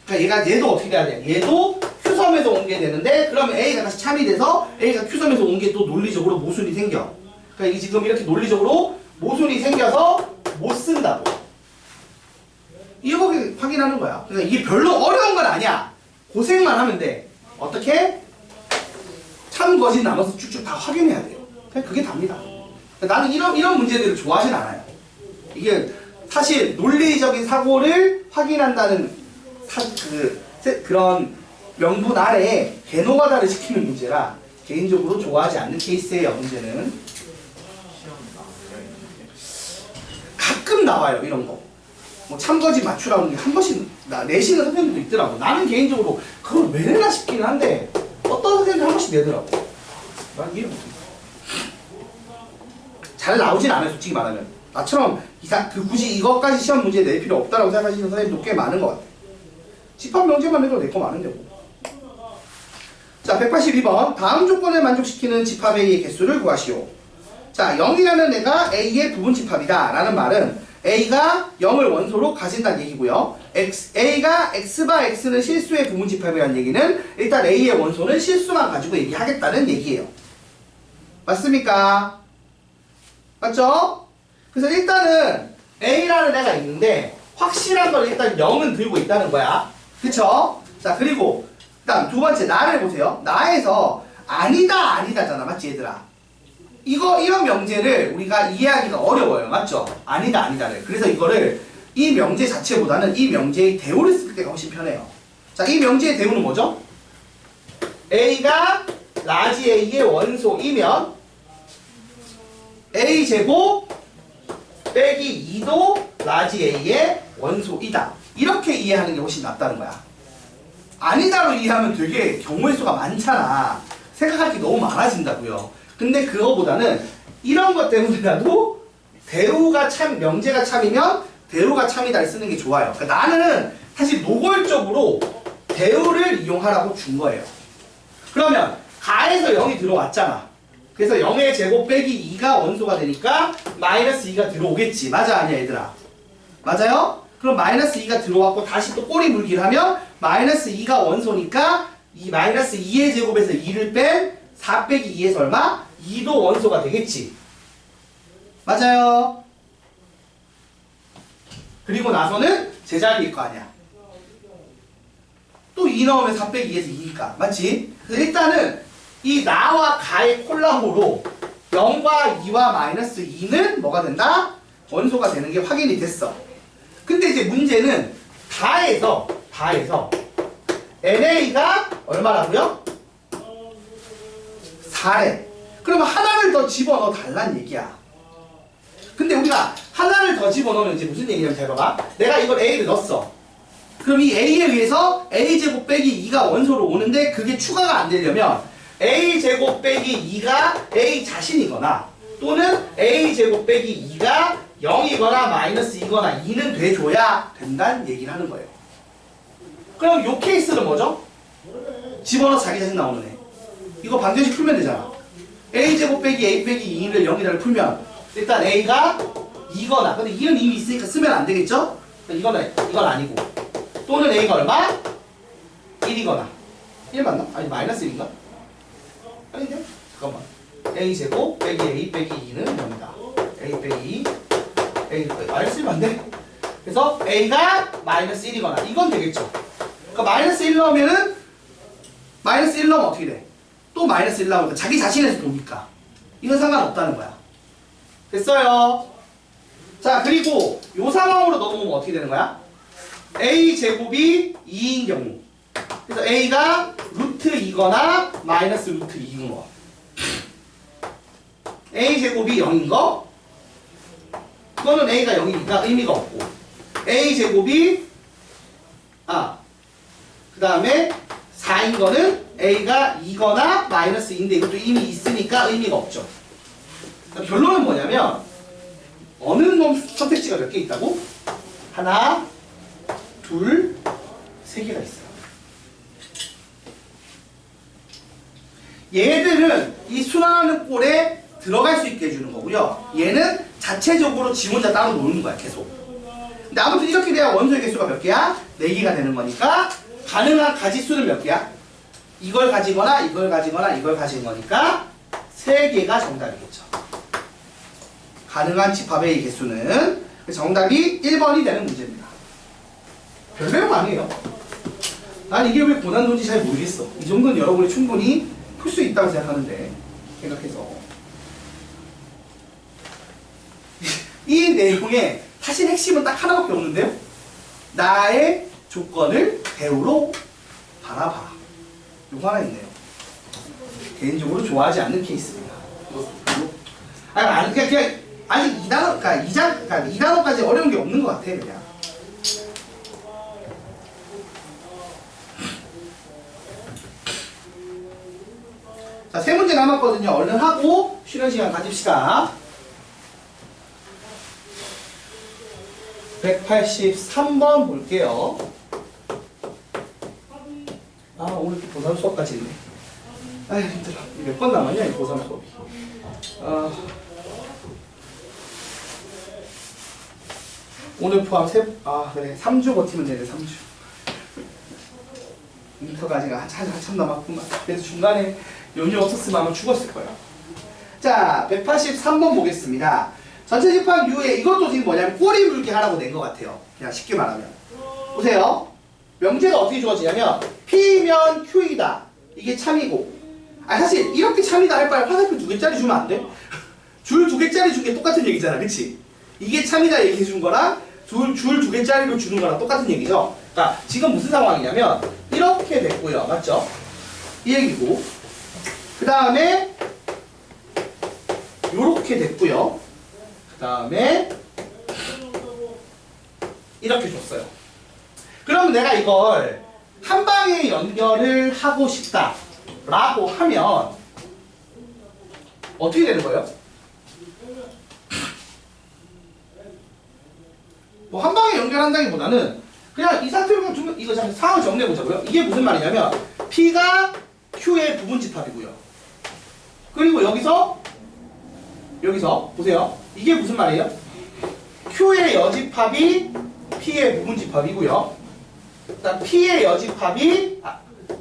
그러니까 얘도 어떻게 돼야 돼? 얘도 Q섬에서 온 게 되는데, 그러면 A가 다시 참이 돼서 A가 Q섬에서 온 게 또 논리적으로 모순이 생겨. 그러니까 이게 지금 이렇게 논리적으로 모순이 생겨서 못 쓴다고. 이거 확인하는 거야. 그러니까 이게 별로 어려운 건 아니야. 고생만 하면 돼. 어떻게? 참 거짓 나눠서 쭉쭉 다 확인해야 돼요. 그냥 그게 답니다. 나는 이런 문제들을 좋아하진 않아요. 이게 사실 논리적인 사고를 확인한다는 그런 명분 아래에 개노가다를 시키는 문제라 개인적으로 좋아하지 않는 케이스예요. 문제는 가끔 나와요. 이런 거. 뭐 참거짓 맞추라는 게 한 번씩 내시는 선생님도 있더라고. 나는 개인적으로 그걸 왜 내나 싶기는 한데 어떤 선생님들 한 번씩 내더라고. 난 이해 못해. 잘 나오진 않아요. 솔직히 말하면. 나처럼 굳이 이것까지 시험 문제에 낼 필요 없다라고 생각하시는 선생님도 꽤 많은 것 같아. 집합 명제만 해도 낼 거 많은데 뭐. 자, 182번. 다음 조건을 만족시키는 집합 A의 개수를 구하시오. 자, 0이라는 애가 A의 부분 집합이다 라는 말은 A가 0을 원소로 가진다는 얘기고요. A가 X바 X는 실수의 부분 집합이라는 얘기는 일단 A의 원소는 실수만 가지고 얘기하겠다는 얘기예요. 맞습니까? 맞죠? 그래서 일단은 A라는 애가 있는데 확실한 걸 일단 0은 들고 있다는 거야. 그쵸? 자, 그리고 그 다음 두 번째 나를 보세요. 나에서 아니다잖아. 맞지 얘들아? 이런 명제를 우리가 이해하기가 어려워요. 맞죠? 아니다를. 그래서 이거를 이 명제 자체보다는 이 명제의 대우를 쓸 때가 훨씬 편해요. 자, 이 명제의 대우는 뭐죠? A가 라지 A의 원소이면 A제곱 빼기 2도 라지 A의 원소이다. 이렇게 이해하는 게 훨씬 낫다는 거야. 아니다로 이해하면 되게 경우의 수가 많잖아. 생각할 게 너무 많아진다고요. 근데 그거보다는 이런 것 때문에라도 대우가 명제가 참이면 대우가 참이다를 쓰는 게 좋아요. 그러니까 나는 사실 노골적으로 대우를 이용하라고 준 거예요. 그러면 가에서 0이 들어왔잖아. 그래서 0의 제곱 빼기 2가 원소가 되니까 마이너스 2가 들어오겠지. 맞아, 아니야 얘들아? 맞아요? 그럼 마이너스 2가 들어왔고 다시 또 꼬리 물기를 하면 마이너스 2가 원소니까 이 마이너스 2의 제곱에서 2를 뺀 4 빼기 2에서 얼마? 2도 원소가 되겠지. 맞아요? 그리고 나서는 제자리일 거 아니야. 또 2 넣으면 4 빼기 2에서 2니까. 맞지? 그래서 일단은 이 나와 가의 콜라보로 0과 2와 마이너스 2는 뭐가 된다? 원소가 되는 게 확인이 됐어. 근데 이제 문제는 다에서 NA가 얼마라고요? 4래. 그러면 하나를 더 집어넣어 달란 얘기야. 근데 우리가 하나를 더 집어넣으면 이제 무슨 얘기냐면 잘 봐봐. 내가 이걸 A를 넣었어. 그럼 이 A에 의해서 A제곱 빼기 2가 원소로 오는데 그게 추가가 안 되려면 A제곱 빼기 2가 A 자신이거나 또는 A제곱 빼기 2가 0이거나 마이너스 2거나 2는 돼줘야 된다는 얘기를 하는 거예요. 그럼 요 케이스는 뭐죠? 집어넣어 자기 자신 나오는 애. 이거 방정식 풀면 되잖아. a제곱 빼기 a 빼기 2를 0이라고 풀면 일단 a가 2거나, 근데 2는 이미 있으니까 쓰면 안 되겠죠? 이건 아니고, 또는 a가 얼마? 1이거나 1 맞나? 아니 마이너스 1인가? 아닌데? 잠깐만. a제곱 빼기 a 빼기 2는 0이다. a 빼기 2 a 빼기 마이너스 1 맞네? 그래서 a가 마이너스 1이거나 이건 되겠죠? 그러니까 마이너스 1 넣으면은 마이너스 1 넣으면 어떻게 돼? 또 마이너스 1 나오니까 자기 자신에서 보니까 이건 상관없다는 거야. 됐어요? 자, 그리고 요 상황으로 넘어오면 어떻게 되는 거야? a제곱이 2인 경우, 그래서 a가 루트 2거나 마이너스 루트 2인 거, a제곱이 0인 거, 그거는 a가 0이니까 의미가 없고, a제곱이 그 다음에 4인 거는 a가 2거나 마이너스 2인데 이것도 이미 있으니까 의미가 없죠. 그러니까 결론은 뭐냐면 어느 놈 선택지가 몇 개 있다고? 하나, 둘, 세 개가 있어요. 얘들은 이 순환하는 꼴에 들어갈 수 있게 해주는 거고요. 얘는 자체적으로 지 혼자 따로 노는 거야, 계속. 근데 아무튼 이렇게 돼야 원소의 개수가 몇 개야? 4개가 되는 거니까 가능한 가지수는 몇 개야? 이걸 가지거나 이걸 가지거나 이걸 가진 거니까 3개가 정답이겠죠. 가능한 집합의 개수는 정답이 1번이 되는 문제입니다. 별 내용 아니에요. 난 이게 왜 고난도인지 잘 모르겠어. 이 정도는 여러분이 충분히 풀 수 있다고 생각하는데, 생각해서 이 내용의 사실 핵심은 딱 하나밖에 없는데요. 나의 조건을 배우러 바라봐. 요거 하나 있네요. 개인적으로 좋아하지 않는 케이스입니다. 그냥 아직 2단원, 그러니까 2단원까지 어려운 게 없는 것 같아, 그냥. 자, 3문제 남았거든요. 얼른 하고 쉬는 시간 가집시다. 183번 볼게요. 오늘 또 고3 수업까지 있네. 아휴, 힘들어. 몇 번 남았냐, 이 고3 수업이. 오늘 포함 그래. 3주 버티면 되네, 3주. 인터까지가 한참 남았구만. 그래서 중간에 연휴 없었으면 아마 죽었을 거야. 자, 183번 보겠습니다. 전체 집합 U에 이것도 지금 뭐냐면 꼬리 물기 하라고 낸 것 같아요. 그냥 쉽게 말하면. 보세요. 명제가 어떻게 주어지냐면 P면 Q이다. 이게 참이고. 사실 이렇게 참이다 할 바에 화살표 2개짜리 주면 안 돼? 줄 2개짜리 준 게 똑같은 얘기잖아. 그치? 이게 참이다 얘기해 준 거랑 줄 2개짜리로 주는 거랑 똑같은 얘기죠. 그러니까 지금 무슨 상황이냐면 이렇게 됐고요. 맞죠? 이 얘기고. 그 다음에 요렇게 됐고요. 그 다음에 이렇게 줬어요. 그럼 내가 이걸 한 방에 연결을 하고 싶다 라고 하면 어떻게 되는 거예요? 뭐 한 방에 연결한다기보다는 그냥 이 상태로 두면 이거 잠깐 상황을 정리해보자고요. 이게 무슨 말이냐면 P가 Q의 부분집합이고요. 그리고 여기서 보세요. 이게 무슨 말이에요? Q의 여집합이 P의 부분집합이고요. 그다음 P의 여집합이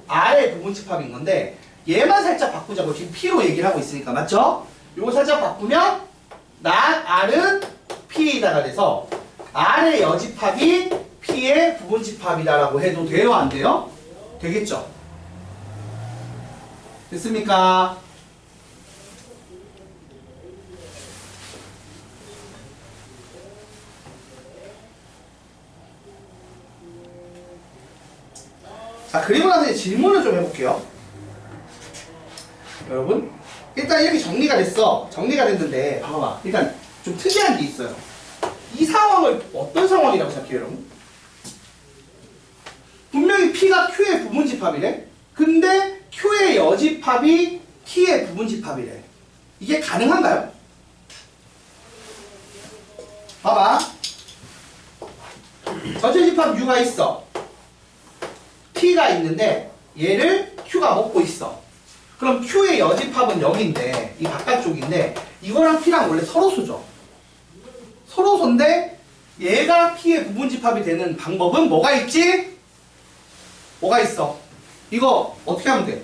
R의 부분집합인 건데 얘만 살짝 바꾸자고. 지금 P로 얘기를 하고 있으니까. 맞죠? 요거 살짝 바꾸면 R은 P에다가 돼서 R의 여집합이 P의 부분집합이다라고 해도 돼요? 안 돼요? 되겠죠? 됐습니까? 자, 그리고 나서 이제 질문을 좀 해볼게요. 여러분, 일단 이렇게 정리가 됐어. 정리가 됐는데, 봐봐. 일단 좀 특이한 게 있어요. 이 상황을 어떤 상황이라고 생각해요, 여러분? 분명히 P가 Q의 부분집합이래. 근데 Q의 여집합이 P의 부분집합이래. 이게 가능한가요? 봐봐. 전체 집합 U가 있어. P가 있는데 얘를 Q가 먹고 있어. 그럼 Q의 여집합은 여기인데 이 바깥쪽인데 이거랑 P랑 원래 서로수죠. 서로수인데 얘가 P의 부분집합이 되는 방법은 뭐가 있지? 뭐가 있어? 이거 어떻게 하면 돼?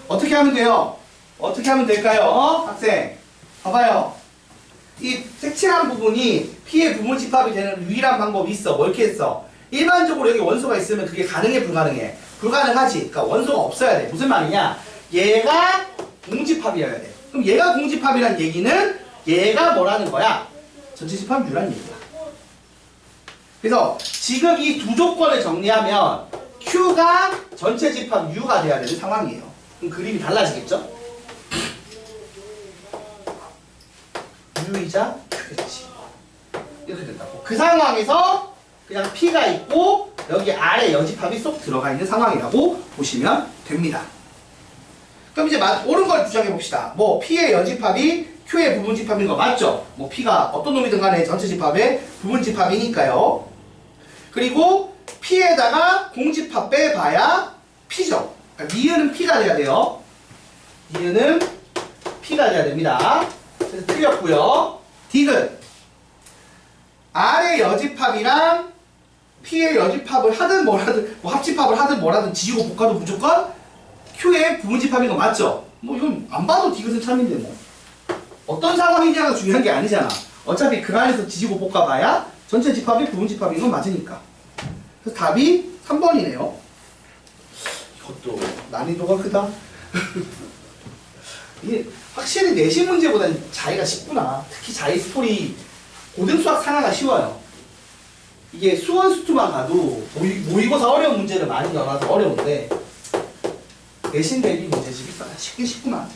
어떻게 하면 돼요? 어떻게 하면 될까요? 학생 봐봐요. 이 색칠한 부분이 P의 부분집합이 되는 유일한 방법이 있어. 뭐 이렇게 했어? 일반적으로 여기 원소가 있으면 그게 가능해 불가능해? 불가능하지. 그러니까 원소가 없어야 돼. 무슨 말이냐? 얘가 공집합이어야 돼. 그럼 얘가 공집합이란 얘기는 얘가 뭐라는 거야? 전체 집합 U라는 얘기야. 그래서 지금 이 두 조건을 정리하면 Q가 전체 집합 U가 돼야 되는 상황이에요. 그럼 그림이 달라지겠죠? U이자 Q겠지. 이렇게 된다고. 그 상황에서 그냥 P가 있고 여기 아래 여집합이 쏙 들어가 있는 상황이라고 보시면 됩니다. 그럼 이제 옳은 걸 주장해 봅시다. 뭐 P의 여집합이 Q의 부분집합인 거 맞죠? 뭐 P가 어떤 놈이든 간에 전체 집합의 부분집합이니까요. 그리고 P에다가 공집합 빼봐야 P죠. 그러니까 니은은 P가 돼야 돼요. 니은은 P가 돼야 됩니다. 그래서 틀렸고요. 디귿 R의 여집합이랑 P의 여집합을 하든 뭘 하든 뭐 합집합을 하든 뭘 하든 지지고 볶아도 무조건 Q의 부분집합인 거 맞죠? 뭐 이건 안 봐도 디귿은 참인데 뭐 어떤 상황이냐가 중요한 게 아니잖아. 어차피 그 안에서 지지고 볶아봐야 전체 집합이 부분집합인 건 맞으니까. 그래서 답이 3번이네요. 이것도 난이도가 크다. 이게 확실히 내신 문제보다는 자의가 쉽구나. 특히 자의 스토리 고등수학 상하가 쉬워요. 이게 수원 수투만 가도 모의고사 어려운 문제를 많이 넣어놔서 어려운데 내신 대비 문제집이 쉽긴 쉽구나.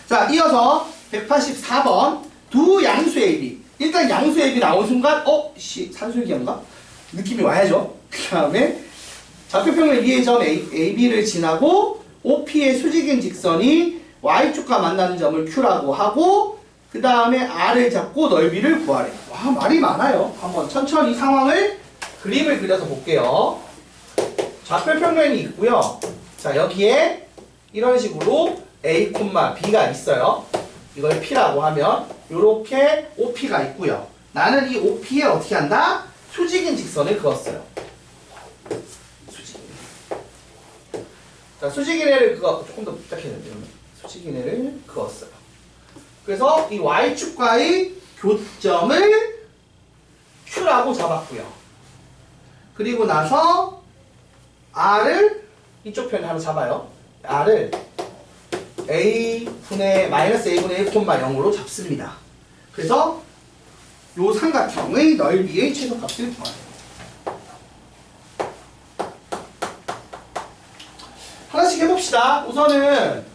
자, 이어서 184번 두 양수의 AB. 일단 양수의 AB 나온 순간 산술기인가? 느낌이 와야죠. 그 다음에 좌표평면 위의 점 AB를 지나고 OP의 수직인 직선이 Y축과 만나는 점을 Q라고 하고 그 다음에 R을 잡고 넓이를 구하래. 와, 말이 많아요. 한번 천천히 상황을 그림을 그려서 볼게요. 좌표평면이 있고요. 자, 여기에 이런 식으로 A, B가 있어요. 이걸 P라고 하면 이렇게 OP가 있고요. 나는 이 OP에 어떻게 한다? 수직인 직선을 그었어요. 자, 수직인애를 조금 더 부탁했는데 수직인애를 그었어요. 그래서 이 Y축과의 교점을 Q라고 잡았고요. 그리고 나서 R을 이쪽 편에 하나 잡아요. R을 A분의 -A분의 1,0으로 잡습니다. 그래서 요 삼각형의 넓이의 최소값을 구하래요. 하나씩 해봅시다. 우선은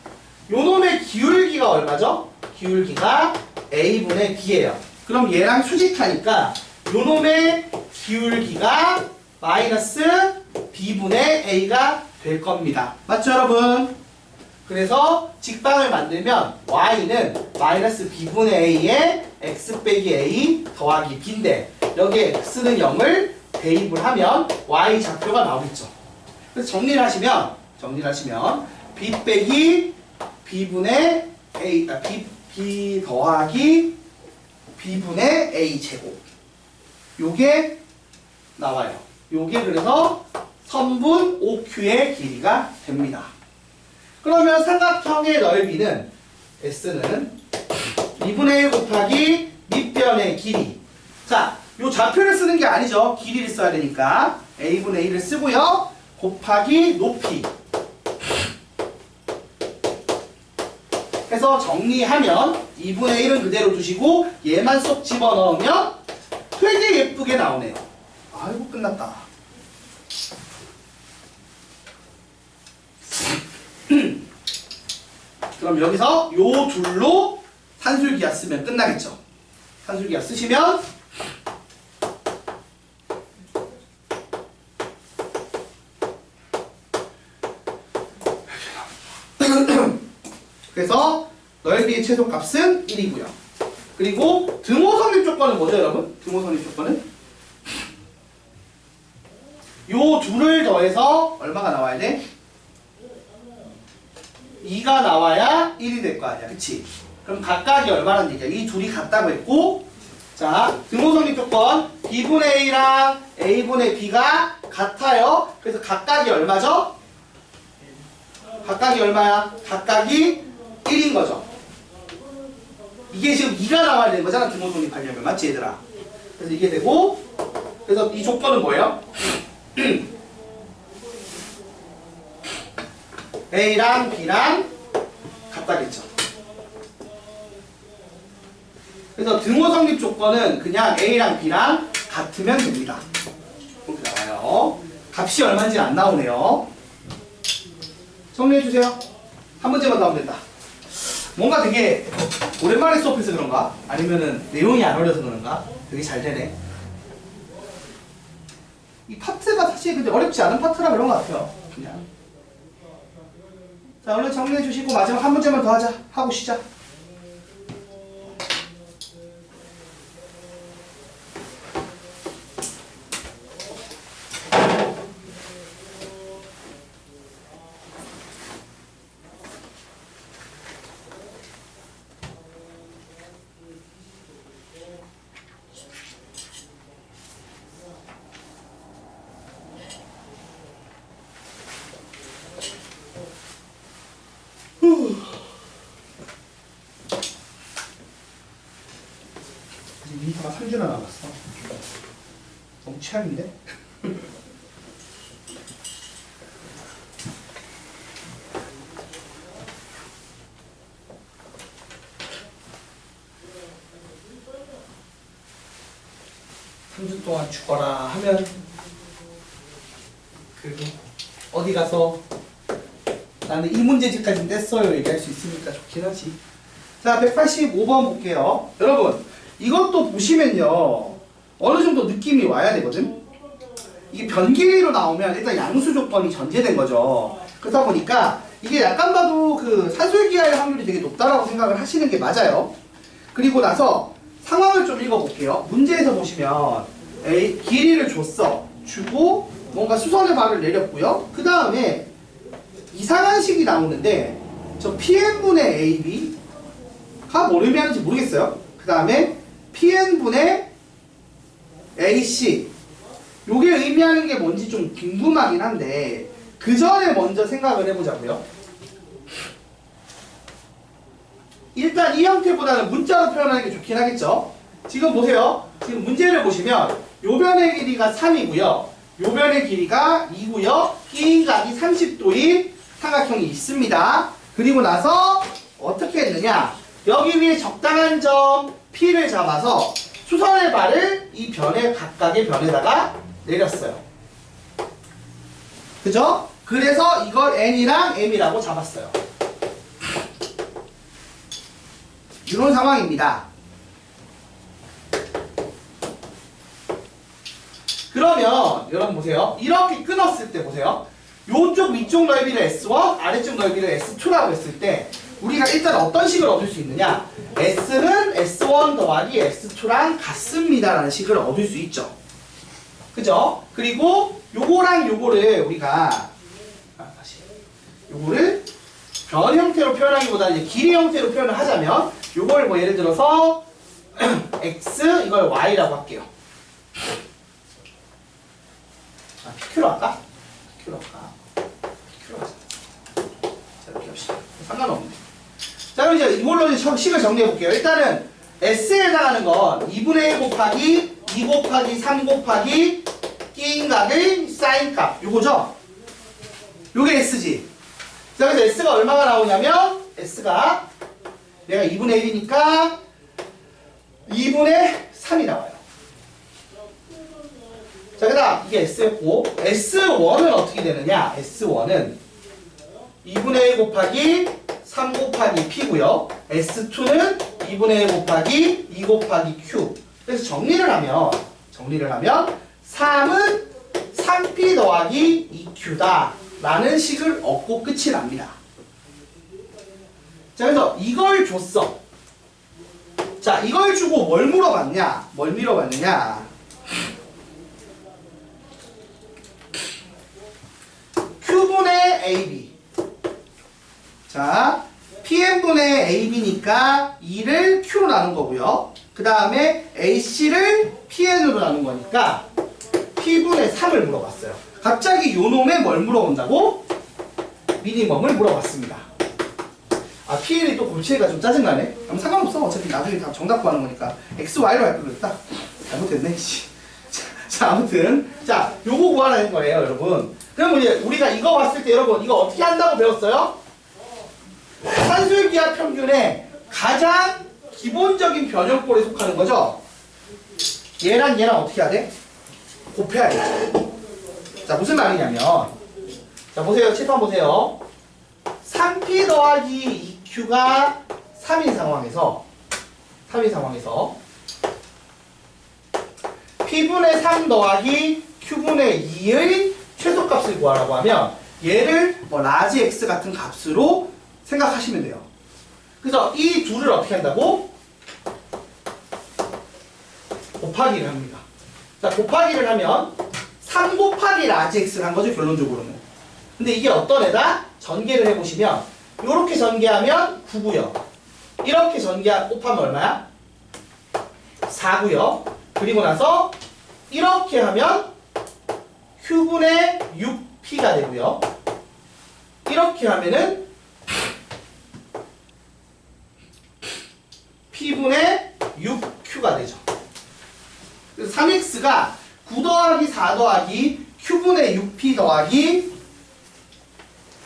요 놈의 기울기가 얼마죠? 기울기가 A분의 B예요. 그럼 얘랑 수직하니까 요 놈의 기울기가 마이너스 B분의 A가 될 겁니다. 맞죠, 여러분? 그래서 직방을 만들면 Y는 마이너스 B분의 A에 X 빼기 A 더하기 B인데 여기에 X는 0을 대입을 하면 Y 좌표가 나오겠죠. 그래서 정리를 하시면 B 빼기 B분의 A, B 더하기 B분의 A 제곱 요게 나와요. 요게 그래서 선분 OQ의 길이가 됩니다. 그러면 삼각형의 넓이는 S는 2분의 1 곱하기 밑변의 길이. 자, 요 좌표를 쓰는 게 아니죠. 길이를 써야 되니까 A분의 1을 쓰고요. 곱하기 높이 해서 정리하면 2분의 1은 그대로 두시고 얘만 쏙 집어넣으면 되게 예쁘게 나오네요. 아이고 끝났다. 그럼 여기서 요 둘로 산술기하 쓰면 끝나겠죠. 산술기하 쓰시면 그래서 넓이의 최소값은 1이고요. 그리고 등호 성립 조건은 뭐죠, 여러분? 등호 성립 조건은 요 둘을 더해서 얼마가 나와야 돼? 2가 나와야 1이 될 거 아니야, 그치? 그럼 각각이 얼마라는 얘기야? 이 둘이 같다고 했고, 자, 등호 성립 조건 B분의 A랑 A분의 B가 같아요. 그래서 각각이 얼마죠? 각각이 얼마야? 각각이 1인 거죠. 이게 지금 2가 나와야 되는 거잖아, 등호 성립하려면. 맞지, 얘들아? 그래서 이게 되고, 그래서 이 조건은 뭐예요? A랑 B랑 같다겠죠. 그래서 등호 성립 조건은 그냥 A랑 B랑 같으면 됩니다. 이렇게 나와요. 값이 얼마인지 안 나오네요. 정리해주세요. 한 문제만 나오면 된다. 뭔가 되게 오랜만에 수업해서 그런가? 아니면은 내용이 안 어려서 그런가? 되게 잘 되네. 이 파트가 사실 근데 어렵지 않은 파트라 그런 것 같아요. 그냥. 자, 얼른 정리해 주시고 마지막 한 문제만 더 하자. 하고 시작. 인터가 3주나 남았어. 너무 최악인데? (3주) 동안 죽어라 하면 그래도 어디 가서 나는 이 문제집까지 뗐어요 얘기할 수 있으니까 좋긴 하지. 자, 185번 볼게요. 여러분, 이것도 보시면요, 어느 정도 느낌이 와야 되거든? 이게 변기로 나오면 일단 양수 조건이 전제된 거죠. 그러다 보니까 이게 약간 봐도 그 산술기할 확률이 되게 높다라고 생각을 하시는 게 맞아요. 그리고 나서 상황을 좀 읽어볼게요. 문제에서 보시면 A, 길이를 줬어. 주고 뭔가 수선의 발을 내렸고요. 그 다음에 이상한 식이 나오는데 저 PN분의 AB가 뭘 의미하는지 모르겠어요. 그 다음에 PN분의 AC 요게 의미하는 게 뭔지 좀 궁금하긴 한데 그 전에 먼저 생각을 해보자고요. 일단 이 형태보다는 문자로 표현하는 게 좋긴 하겠죠. 지금 보세요. 지금 문제를 보시면 요 변의 길이가 3이고요. 요 변의 길이가 2고요. 끼인 각이 30도인 삼각형이 있습니다. 그리고 나서 어떻게 했느냐, 여기 위에 적당한 점 P를 잡아서 수선의 발을 이 변의 각각의 변에다가 내렸어요. 그죠? 그래서 이걸 N이랑 M이라고 잡았어요. 이런 상황입니다. 그러면 여러분 보세요. 이렇게 끊었을 때 보세요. 요쪽 위쪽 넓이를 S1, 아래쪽 넓이를 S2라고 했을 때 우리가 일단 어떤 식을 얻을 수 있느냐, S는 S1 더하기 S2랑 같습니다 라는 식을 얻을 수 있죠. 그죠? 그리고 요거랑 요거를 우리가 요거를 변 형태로 표현하기보다는 이제 길이 형태로 표현을 하자면 요걸 뭐 예를 들어서 X 이걸 Y라고 할게요. PQ로 할까? PQ로 할까? PQ로 하자. 자, 이렇게 합시다. 상관없네. 자, 그럼 이제 이걸로 이제 식을 정리해 볼게요. 일단은 S에 해당하는 건 2분의 1 곱하기 2 곱하기 3 곱하기 끼인 각의 사인 값 요거죠? 요게 S지. 자, 그래서 S가 얼마가 나오냐면 S가 내가 2분의 1이니까 2분의 3이 나와요. 자, 그 다음 이게 S였고 S1은 어떻게 되느냐, S1은 2분의 1 곱하기 3 곱하기 P고요. S2는 2분의 1 곱하기 2 곱하기 Q. 그래서 정리를 하면 3은 3P 더하기 2Q다 라는 식을 얻고 끝이 납니다. 자, 그래서 이걸 줬어. 자, 이걸 주고 뭘 물어봤냐? 뭘 물어봤느냐? Q분의 AB. 자, PN분의 AB니까 2를 Q로 나눈 거고요. 그 다음에 AC를 PN으로 나눈 거니까 P분의 3을 물어봤어요. 갑자기 요 놈에 뭘 물어본다고? 미니멈을 물어봤습니다. 아, PN이 또 골치가 좀 짜증나네? 아무 상관없어. 어차피 나중에 다 정답 구하는 거니까. X, Y로 할 걸 그랬다. 잘못했네, 씨. 자, 아무튼. 자, 요거 구하라는 거예요, 여러분. 그럼 이제 우리가 이거 봤을 때 여러분, 이거 어떻게 한다고 배웠어요? 산술기하 평균의 가장 기본적인 변형꼴에 속하는 거죠? 얘랑 얘랑 어떻게 해야 돼? 곱해야 돼. 자, 무슨 말이냐면, 자, 보세요. 칠판 보세요. 3P 더하기 2Q가 3인 상황에서 P분의 3 더하기 Q분의 2의 최소값을 구하라고 하면 얘를 뭐 라지 X 같은 값으로 생각하시면 돼요. 그래서 이 둘을 어떻게 한다고? 곱하기를 합니다. 자, 곱하기를 하면 3 곱하기 라지 X를 한 거죠, 결론적으로는. 근데 이게 어떤 애다? 전개를 해보시면 이렇게 전개하면 9고요. 이렇게 곱하면 얼마야? 4고요. 그리고 나서 이렇게 하면 Q분의 6P가 되고요. 이렇게 하면은 P분의 6Q가 되죠. 그래서 3X가 9 더하기 4 더하기 Q분의 6P 더하기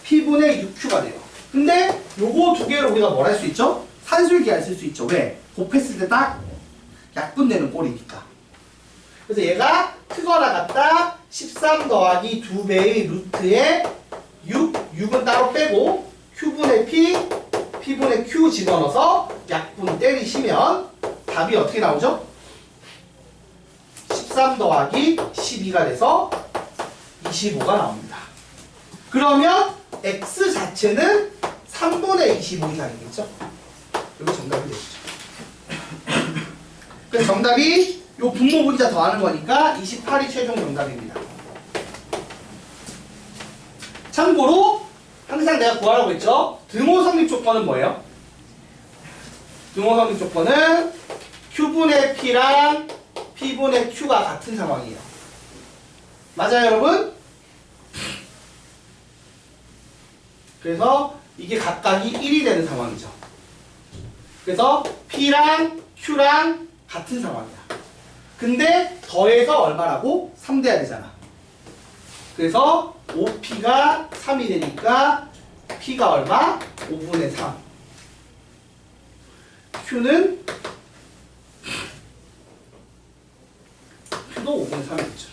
P분의 6Q가 돼요. 근데 요거 두 개를 우리가 뭘 할 수 있죠? 산술기하를 쓸 수 있죠. 왜? 곱했을 때 딱 약분되는 꼴이니까. 그래서 얘가 크거나 같다 13 더하기 2배의 루트에 6은 따로 빼고 Q분의 P, P분의 Q 집어넣어서 약분 때리시면 답이 어떻게 나오죠? 13 더하기 12가 돼서 25가 나옵니다. 그러면 X 자체는 3분의 25 이상이겠죠? 여기 정답이 되겠죠. 그래서 정답이 요 분모 분자 더하는 거니까 28이 최종 정답입니다. 참고로 항상 내가 구하라고 했죠? 등호 성립 조건은 뭐예요? 등호 성립 조건은 Q분의 P랑 P분의 Q가 같은 상황이에요. 맞아요, 여러분? 그래서 이게 각각이 1이 되는 상황이죠. 그래서 P랑 Q랑 같은 상황이야. 근데 더해서 얼마라고? 3 돼야 되잖아. 그래서 5P가 3이 되니까 P가 얼마? 5분의 3. Q도 5분의 3이겠죠.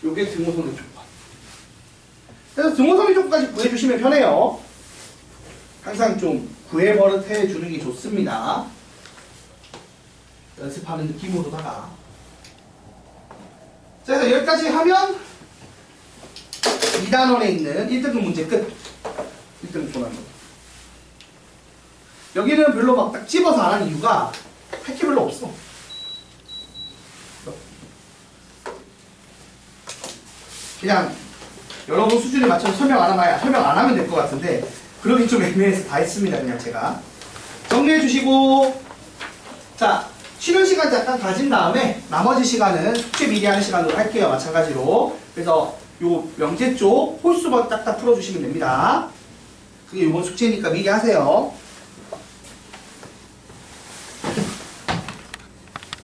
요게 등호성립 조건. 그래서 등호성립 조건까지 구해주시면 편해요. 항상 좀 구해버릇 해주는 게 좋습니다. 연습하는 느낌으로다가. 자, 그래서 여기까지 하면 2단원에 있는 1등급 문제 끝. 1등급 조난 거. 여기는 별로 막 딱 집어서 안 하는 이유가 할 게 별로 없어. 그냥 여러분 수준에 맞춰서 설명 안 하면 될 것 같은데 그러기 좀 애매해서 다 했습니다. 그냥 제가 정리해 주시고, 자, 쉬는 시간 잠깐 가진 다음에 나머지 시간은 숙제 미리 하는 시간으로 할게요. 마찬가지로. 그래서 요 명제 쪽 홀수만 딱딱 풀어주시면 됩니다. 그게 요번 숙제니까 미리 하세요.